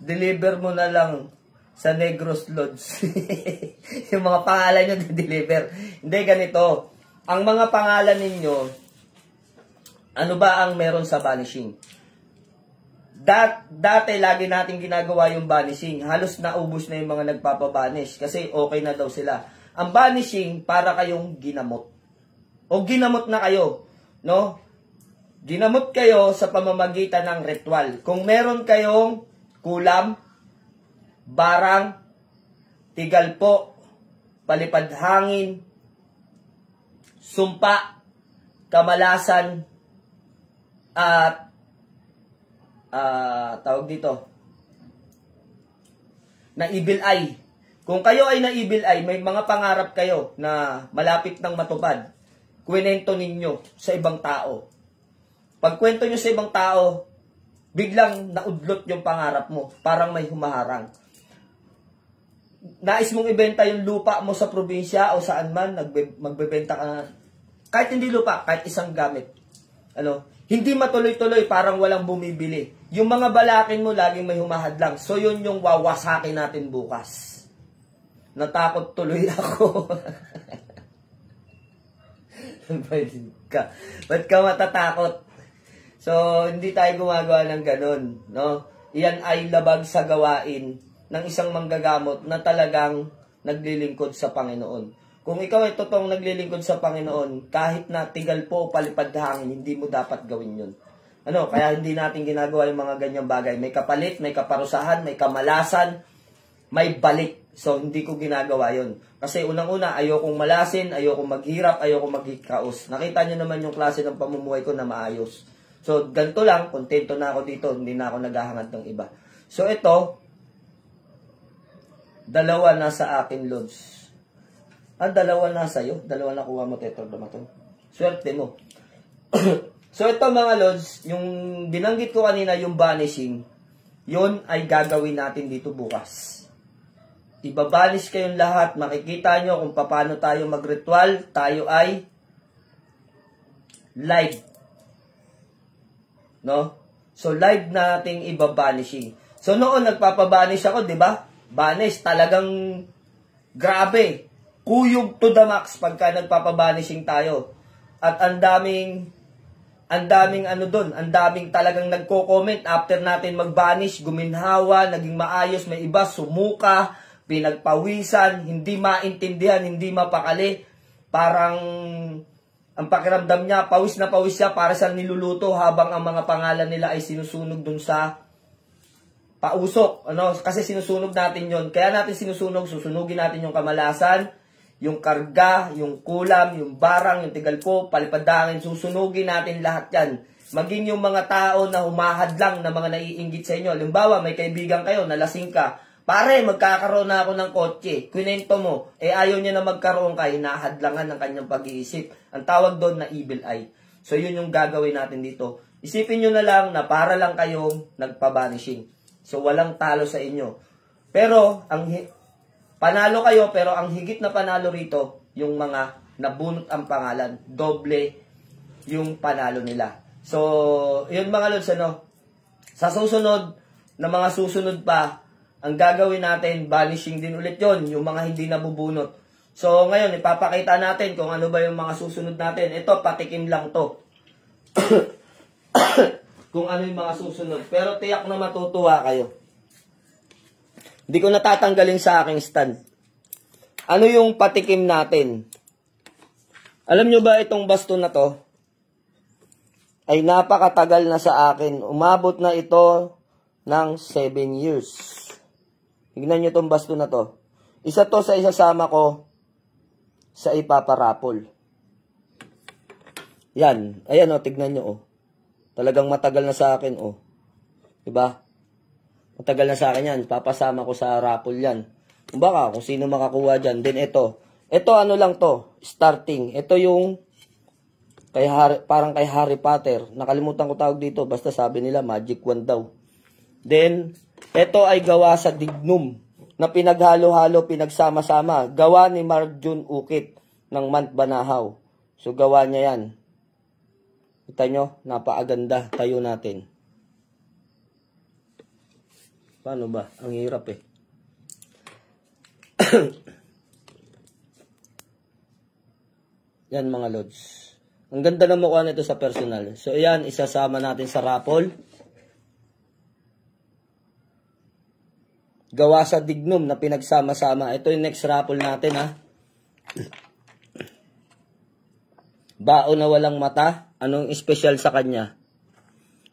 Deliver mo na lang sa Negros, Lods. Yung mga pangalan nyo, deliver. Hindi, ganito. Ang mga pangalan ninyo, ano ba ang meron sa vanishing? Dati, lagi natin ginagawa yung vanishing. Halos naubos na yung mga nagpapabanish kasi okay na daw sila. Ang vanishing, para kayong ginamot. O ginamot na kayo. No? Ginamot kayo sa pamamagitan ng ritual. Kung meron kayong kulam, barang, tigalpo, palipad hangin, sumpa, kamalasan, at tawag dito, na evil eye. Kung kayo ay na evil eye, may mga pangarap kayo na malapit nang matupad, kwento ninyo sa ibang tao. Pag kwento nyo sa ibang tao, biglang naudlot yung pangarap mo, parang may humaharang. Nais mong ibenta yung lupa mo sa probinsya o saan man, magbebenta ka na, kahit hindi lupa, kahit isang gamit. Hindi matuloy-tuloy, parang walang bumibili. Yung mga balakin mo, laging may humahadlang. So, yun yung wawasakin natin bukas. Natakot tuloy ako. Ba't ka matatakot? So, hindi tayo gumagawa ng ganun. No? Iyan ay labag sa gawain ng isang manggagamot na talagang naglilingkod sa Panginoon. Kung ikaw ay totoong naglilingkod sa Panginoon, kahit na tigal po o palipad hangin, hindi mo dapat gawin yun. Kaya hindi natin ginagawa yung mga ganyang bagay. May kapalit, may kaparusahan, may kamalasan, may balik. So, hindi ko ginagawa yun. Kasi unang-una, ayokong malasin, ayokong maghirap, ayokong maghikaos. Nakita nyo naman yung klase ng pamumuhay ko na maayos. So, ganito lang, kontento na ako dito, hindi na ako naghahangad ng iba. So, ito, dalawa na sa akin, Lods. Dalawa na sa'yo. Dalawa na kuha mo, tetragrammaton. Swerte mo. So, ito mga Lods, yung binanggit ko kanina, yung vanishing, yun ay gagawin natin dito bukas. Ibabanish kayong lahat. Makikita nyo kung paano tayo mag-ritual. Tayo ay live. No? So, live nating ibabanishing. So, noon, nagpapabanish ako, di ba? Banish, talagang grabe. Kuyog to the max pagka nagpapabanishing tayo. At ang daming talagang nagko-comment after natin mag-banish, guminhawa, naging maayos, may iba sumuka, pinagpawisan, hindi maintindihan, hindi mapakali. Parang ang pakiramdam niya, pawis na pawis siya para sa niluluto habang ang mga pangalan nila ay sinusunog dun sa pausok. Kasi sinusunog natin yon. Kaya natin sinusunog, susunugin natin yung kamalasan, yung karga, yung kulam, yung barang, yung tigalpo, palipadangin, susunugin natin lahat yan. Maging yung mga tao na humahadlang na mga naiinggit sa inyo. Halimbawa, may kaibigan kayo, nalasing ka, pare, magkakaroon na ako ng kotse. Kwento mo, ayaw niya na magkaroon ka, hinahadlangan ng kanyang pag-iisip. Ang tawag doon na evil eye. So, yun yung gagawin natin dito. Isipin nyo na lang na para lang kayong nagpa-vanishing. So, walang talo sa inyo. Pero, panalo kayo, pero ang higit na panalo rito, yung mga nabunot ang pangalan. Doble yung panalo nila. So, yun mga lods, sa susunod, na mga susunod pa, ang gagawin natin, vanishing din ulit yon, yung mga hindi nabubunot. So, ngayon, ipapakita natin kung ano ba yung mga susunod natin. Ito, patikim lang to. Kung ano yung mga susunod. Pero tiyak na matutuwa kayo. Hindi ko natatanggalin sa aking stand. Ano yung patikim natin? Alam nyo ba itong baston na to? Ay napakatagal na sa akin. Umabot na ito ng 7 years. Tignan nyo itong baston na to. Isa to sa isasama ko sa ipaparapol. Yan. Ayan tignan nyo Talagang matagal na sa akin Diba? Matagal na sa akin yan. Papasama ko sa raffle yan. Baka kung sino makakuha dyan. Then ito. Ito ano lang to. Starting. Ito yung parang kay Harry Potter. Nakalimutan ko tawag dito. Basta sabi nila magic wand daw. Then, ito ay gawa sa dignum. Na pinaghalo-halo, pinagsama-sama. Gawa ni Mark June Ukit ng Mount Banahaw. So, gawa niya yan. Kita nyo? Napakaganda. Tayo natin. Paano ba? Ang hirap Yan mga lods. Ang ganda na mukha nito sa personal. So, yan. Isasama natin sa raffle. Gawa sa dignum na pinagsama-sama. Ito yung next raffle natin, Baon na walang mata. Anong special sa kanya?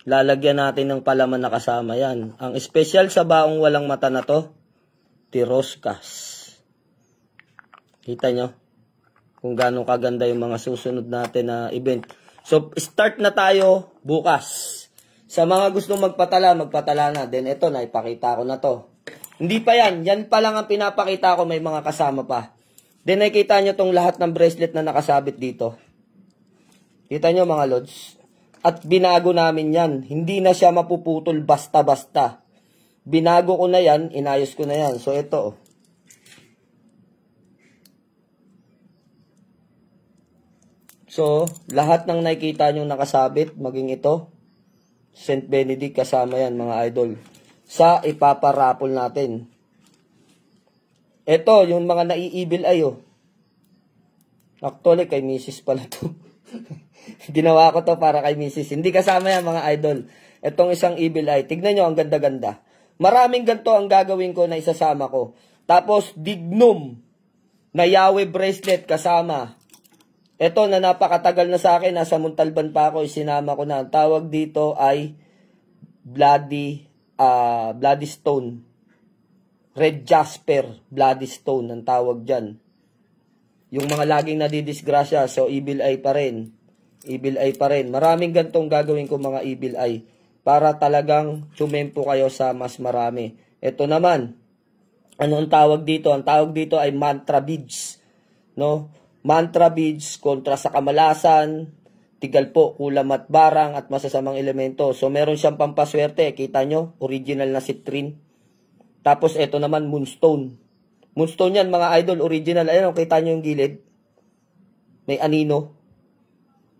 Lalagyan natin ng palaman na kasama yan. Ang special sa baong walang mata na to, Tiroskas. Kita nyo? Kung gaano kaganda yung mga susunod natin na event. So, start na tayo bukas. Sa mga gustong magpatala na. Then, ito, naipakita ko na to. Hindi pa yan. Yan pa lang ang pinapakita ko. May mga kasama pa. Then, nakikita nyo tong lahat ng bracelet na nakasabit dito. Kita nyo mga lods. At binago namin yan. Hindi na siya mapuputol basta-basta. Binago ko na yan. Inayos ko na yan. So, ito. So, lahat ng nakikita nyo nakasabit, maging ito. St. Benedict kasama yan mga idol. Sa ipaparapol natin. Ito, yung mga naiibil ay Actually, kay Mrs. pala to. Ginawa ko to para kay Mrs. Hindi kasama yan mga idol. Itong isang evil eye. Tignan nyo, ang ganda-ganda. Maraming ganito ang gagawin ko na isasama ko. Tapos, dignum na Yahweh bracelet kasama. Ito na napakatagal na sa akin. Nasa Montalban pa ako. Isinama ko na. Ang tawag dito ay Bloody Stone. Red Jasper Bloody Stone ang tawag dyan. Yung mga laging nadidisgrasya. So, evil eye pa rin. Evil eye pa rin. Maraming gantong gagawin ko mga evil eye. Para talagang sumempo kayo sa mas marami. Ito naman. Ano ang tawag dito? Ang tawag dito ay mantra beads. No? Mantra beads kontra sa kamalasan, tigalpo, kulam at barang at masasamang elemento. So, meron siyang pampaswerte. Kita nyo? Original na citrine. Tapos, ito naman, moonstone. Moonstone yan, mga idol. Original. Ayan, kita nyo yung gilid. May anino.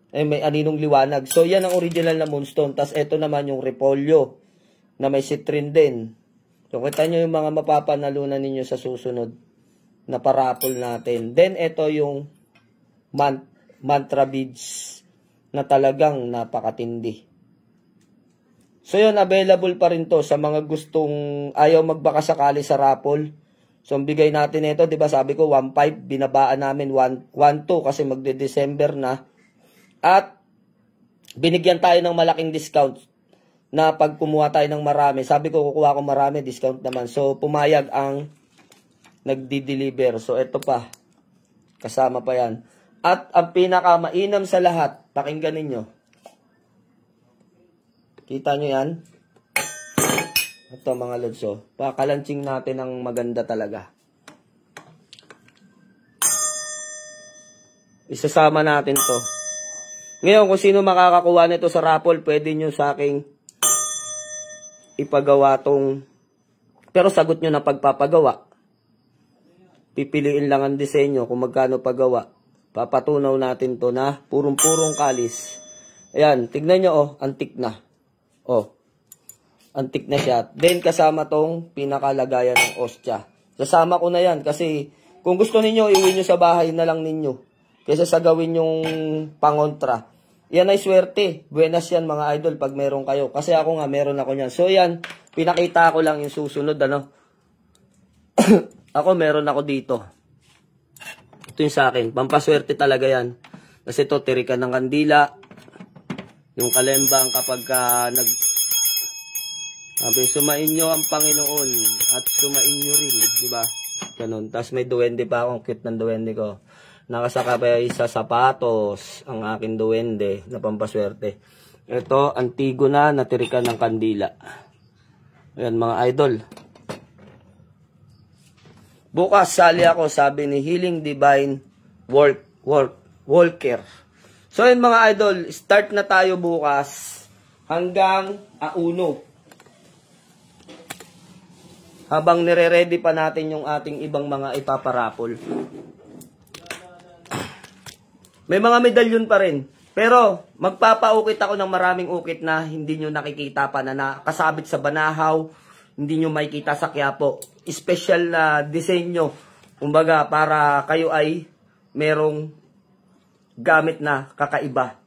May aninong liwanag. So, yan ang original na moonstone. Tapos, ito naman yung repolyo na may citrine din. So, kita nyo yung mga mapapanalunan ninyo sa susunod na parapol natin. Then, ito yung mantra beads na talagang napakatindi. So, yun, available pa rin to sa mga gustong ayaw magbaka sakali sa raffle. So, ang bigay natin ito, di ba sabi ko, 1.5, binabaan namin 1.2 kasi magde-December na. At, binigyan tayo ng malaking discount na pag kumuha tayo ng marami. Sabi ko, kukuha ko marami, discount naman. So, pumayag ang nagdi-deliver. So, ito pa. Kasama pa yan. At, ang pinakamainam sa lahat, pakinggan ninyo. Kita nyo yan? Ito mga lodso. Pakalansing natin ng maganda talaga. Isasama natin to. Ngayon, kung sino makakakuha nito sa raffle, pwede nyo sa aking ipagawa tong, pero sagot nyo na pagpapagawa. Pipiliin lang ang disenyo kung magkano pagawa. Papatunaw natin to na purong-purong kalis. Ayan, tignan nyo, oh, antik na. Oh, antik na siya. Then, kasama tong pinakalagayan ng ostya. Sasama ko na yan kasi kung gusto ninyo, iuwi nyo sa bahay na lang ninyo. Kaysa sa gawin yung pangontra. Yan ay swerte. Buenas yan mga idol pag meron kayo. Kasi ako nga, meron ako yan. So, yan, pinakita ko lang yung susunod, ano. Ako, meron ako dito. Ito yung sa akin. Pampaswerte talaga yan. Kasi ito, tirikan ng kandila. Yung kalembang kapag sabi, sumain nyo ang Panginoon at sumain nyo rin. Diba? Ganun. Tapos may duwende pa akong cute ng duwende ko. Nakasakabay sa sapatos ang aking duwende na pampaswerte. Ito, Antigona na tirikan ng kandila. Ayan mga idol. Bukas sali ako, sabi ni Healing Divine Walker. So yun mga idol, start na tayo bukas hanggang 1. Habang nire-ready pa natin yung ating ibang mga ipaparapol. May mga medalyon pa rin. Pero magpapaukit ako ng maraming ukit na hindi nyo nakikita pa na nakasabit sa Banahaw, hindi nyo makikita sa Quiapo. Special na disenyo. Kumbaga para kayo ay merong gamit na kakaiba.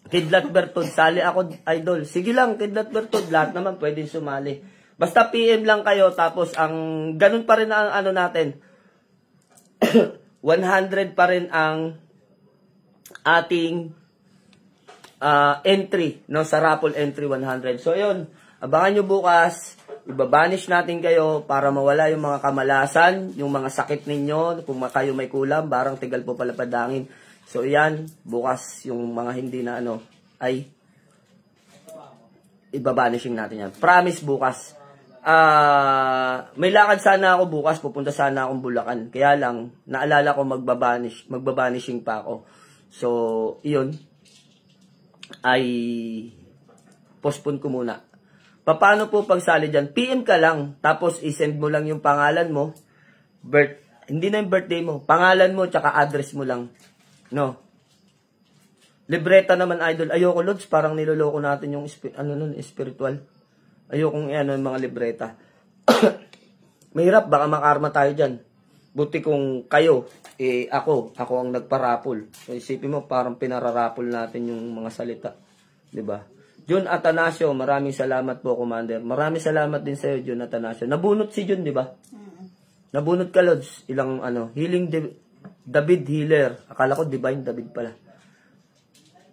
Kidlat Bertod, sali ako idol. Sige lang, Kidlat Bertod, lahat naman pwedeng sumali. Basta PM lang kayo, tapos ang ganun pa rin ang ano natin. 100 pa rin ang ating entry, no, sa raffle entry 100. So yun, abangan nyo bukas. Ibabanish natin kayo para mawala yung mga kamalasan, yung mga sakit ninyo, kung kayo may kulam, barang tigal po pala padangin. So yan, bukas yung mga hindi na ano, ay ibabanishing natin yan. Promise bukas. May lakad sana ako bukas, pupunta sana akong Bulacan. Kaya lang, naalala ko magbabanishing pa ako. So, iyon, ay postpone ko muna. Paano po pagsali dyan? PM ka lang, tapos isend mo lang yung pangalan mo, hindi na yung birthday mo, pangalan mo, tsaka address mo lang. No? Libreta naman idol, ayoko Lods, parang niloloko natin yung spiritual. Ayokong yung mga libreta. Mahirap, baka makarma tayo dyan. Buti kung kayo, ako ang nagparapol. So, isipin mo, parang pinararapol natin yung mga salita. Diba? Jun Atanasio, maraming salamat po, Commander. Maraming salamat din sa'yo, Jun Atanasio. Nabunot si Jun, diba? Nabunot ka, Lods. Ilang, Healing David Healer. Akala ko Divine David pala.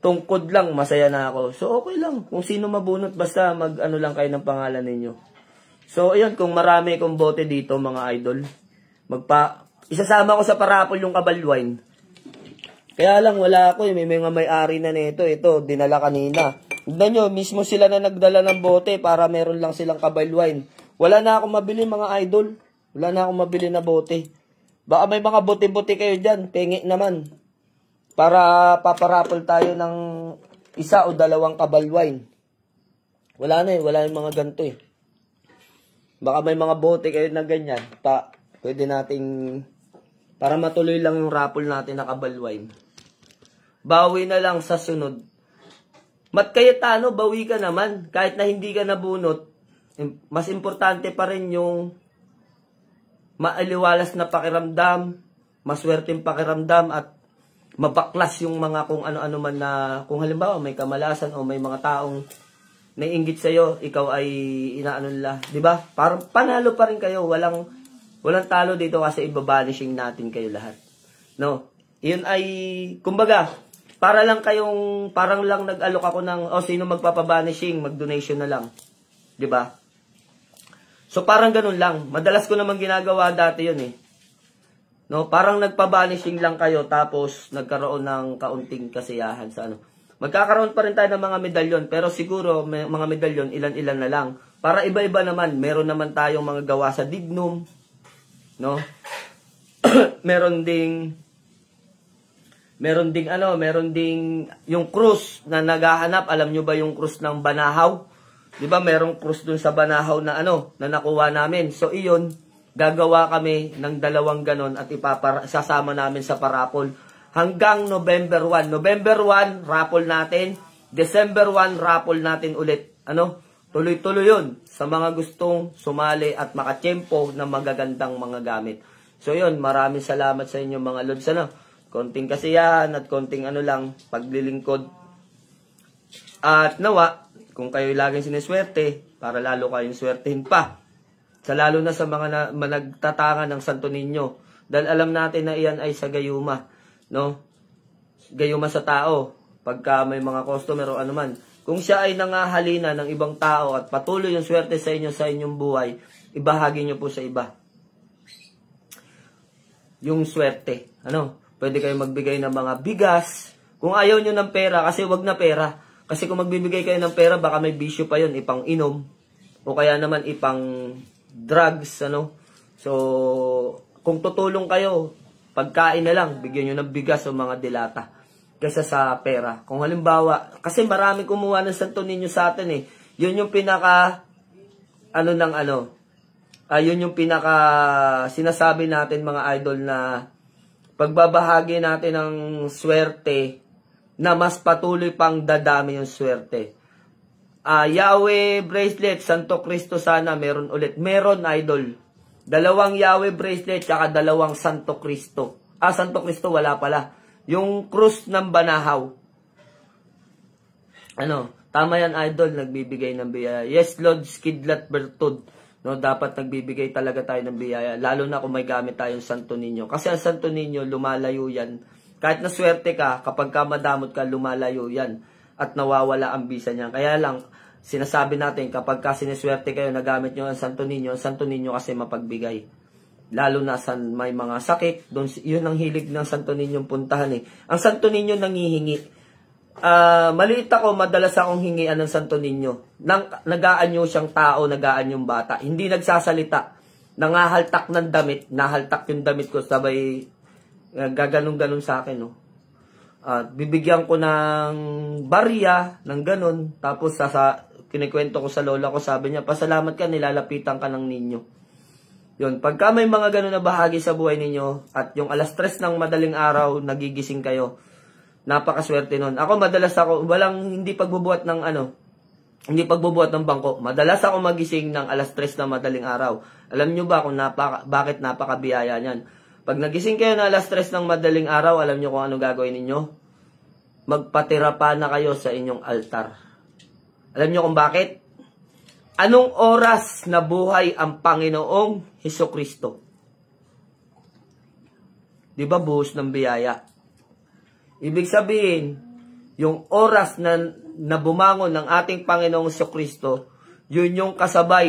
Tungkod lang, masaya na ako. So, okay lang. Kung sino mabunot, basta lang kayo ng pangalan ninyo. So, ayun, kung marami kong bote dito, mga idol, isasama ko sa parapol yung kabalwine. Kaya lang, wala ako. May mga may-ari na nito. Ito, dinala kanina. Tignan nyo, mismo sila na nagdala ng bote para meron lang silang kabalwine. Wala na akong mabili, mga idol. Wala na akong mabili na bote. Baka may mga bote-bote kayo dyan. Pengi naman. Para paparapol tayo ng 1 o 2 kabalwine. Wala na wala yung mga ganito Baka may mga bote kayo na ganyan. Pwede nating, para matuloy lang yung raffle natin na kabalwine. Bawi na lang sa sunod. Mat Cayetano, bawi ka naman. Kahit na hindi ka nabunot, mas importante pa rin yung maaliwalas na pakiramdam, maswerteng pakiramdam, at mabaklas yung mga kung ano-ano man na, kung halimbawa may kamalasan o may mga taong naiinggit sa'yo, ikaw ay inaano nila. Diba? Parang panalo pa rin kayo. Walang talo dito kasi ibabanishing natin kayo lahat. No? Yun ay, kumbaga, para lang kayong, parang lang nag-alok ako ng, sino magpapabanishing, mag-donation na lang. Diba? So, parang ganun lang. Madalas ko naman ginagawa dati yun No, parang nagpa-banishing lang kayo tapos nagkaroon ng kaunting kasiyahan sa ano. Magkakaroon pa rin tayo ng mga medalyon, pero siguro mga medalyon ilan-ilan na lang. Para iba-iba naman, meron naman tayong mga gawa sa dignum, no? meron ding yung krus na naghahanap. Alam nyo ba yung krus ng Banahaw? 'Di ba? Merong krus dun sa Banahaw na na nakuha namin. So iyon, gagawa kami ng 2 ganon at sasama namin sa parapol. hanggang November 1. November 1, raffle natin. December 1, raffle natin ulit. Tuloy-tuloy yun sa mga gustong sumali at makatsyempo ng magagandang mga gamit. So yun, maraming salamat sa inyo mga lods. Konting kasiyahan at konting paglilingkod. At nawa, kung kayo laging siniswerte, para lalo kayong swertehin pa. Lalo na sa mga nagtatangan ng Santo Niño. Dahil alam natin na iyan ay sa gayuma. Gayuma sa tao. Pagka may mga customer o anuman. Kung siya ay nangahalina ng ibang tao at patuloy yung swerte sa inyo sa inyong buhay, ibahagi nyo po sa iba. Yung swerte. Pwede kayo magbigay ng mga bigas. Kung ayaw nyo ng pera, kasi wag na pera. Kasi kung magbibigay kayo ng pera, baka may bisyo pa yun, ipang inom. O kaya naman ipang drugs, So, kung tutulong kayo, pagkain na lang, bigyan nyo ng bigas o mga dilata. Kaysa sa pera. Kung halimbawa, kasi marami kumuha ng Santo Niño sa atin Yun yung pinaka, yun yung pinaka sinasabi natin mga idol na pagbabahagi natin ng swerte na mas patuloy pang dadami yung swerte. Yahweh bracelet, Santo Cristo sana, meron ulit. Meron idol. 2 Yahweh bracelet, tsaka 2 Santo Cristo. Santo Cristo wala pala. Yung krus ng Banahaw. Tama yan idol, nagbibigay ng biyaya. Yes Lord, Skidlat Bertud. Dapat nagbibigay talaga tayo ng biyaya. Lalo na kung may gamit tayong Santo Niño. Kasi ang Santo Niño, lumalayo yan. Kahit na swerte ka, kapag ka madamot ka, lumalayo yan. At nawawala ang bisa niya. Kaya lang, sinasabi natin, kapag ka siniswerte kayo, nagamit nyo ang Santo Niño kasi mapagbigay. Lalo na sa may mga sakit, yun ang hilig ng Santo Niño puntahan Ang Santo Niño nangihingi. Maliit ako, madalas akong hingian ng Santo Niño. Nagaanyo siyang tao, nagaanyong bata. Hindi nagsasalita. Nangahaltak ng damit, nahaltak yung damit ko, sabay gaganong-ganon sa akin. Bibigyan ko ng barya, ng ganon. Tapos kinikwento ko sa lola ko, sabi niya, pasalamat ka, nilalapitan ka ng ninyo. Yun, pagka may mga ganun na bahagi sa buhay ninyo at yung 3:00 ng madaling araw nagigising kayo, napakaswerte nun. Hindi pagbubuhat ng bangko. Madalas ako magising ng 3:00 ng madaling araw. Alam nyo ba kung bakit napakabiyaya niyan? Pag nagising kayo na 3:00 ng madaling araw, alam nyo kung ano gagawin ninyo? Magpatira pa na kayo sa inyong altar. Alam nyo kung bakit? Anong oras na buhay ang Panginoong Hesukristo? Di ba buhos ng biyaya? Ibig sabihin, yung oras na bumangon ng ating Panginoong Hesukristo, yun yung kasabay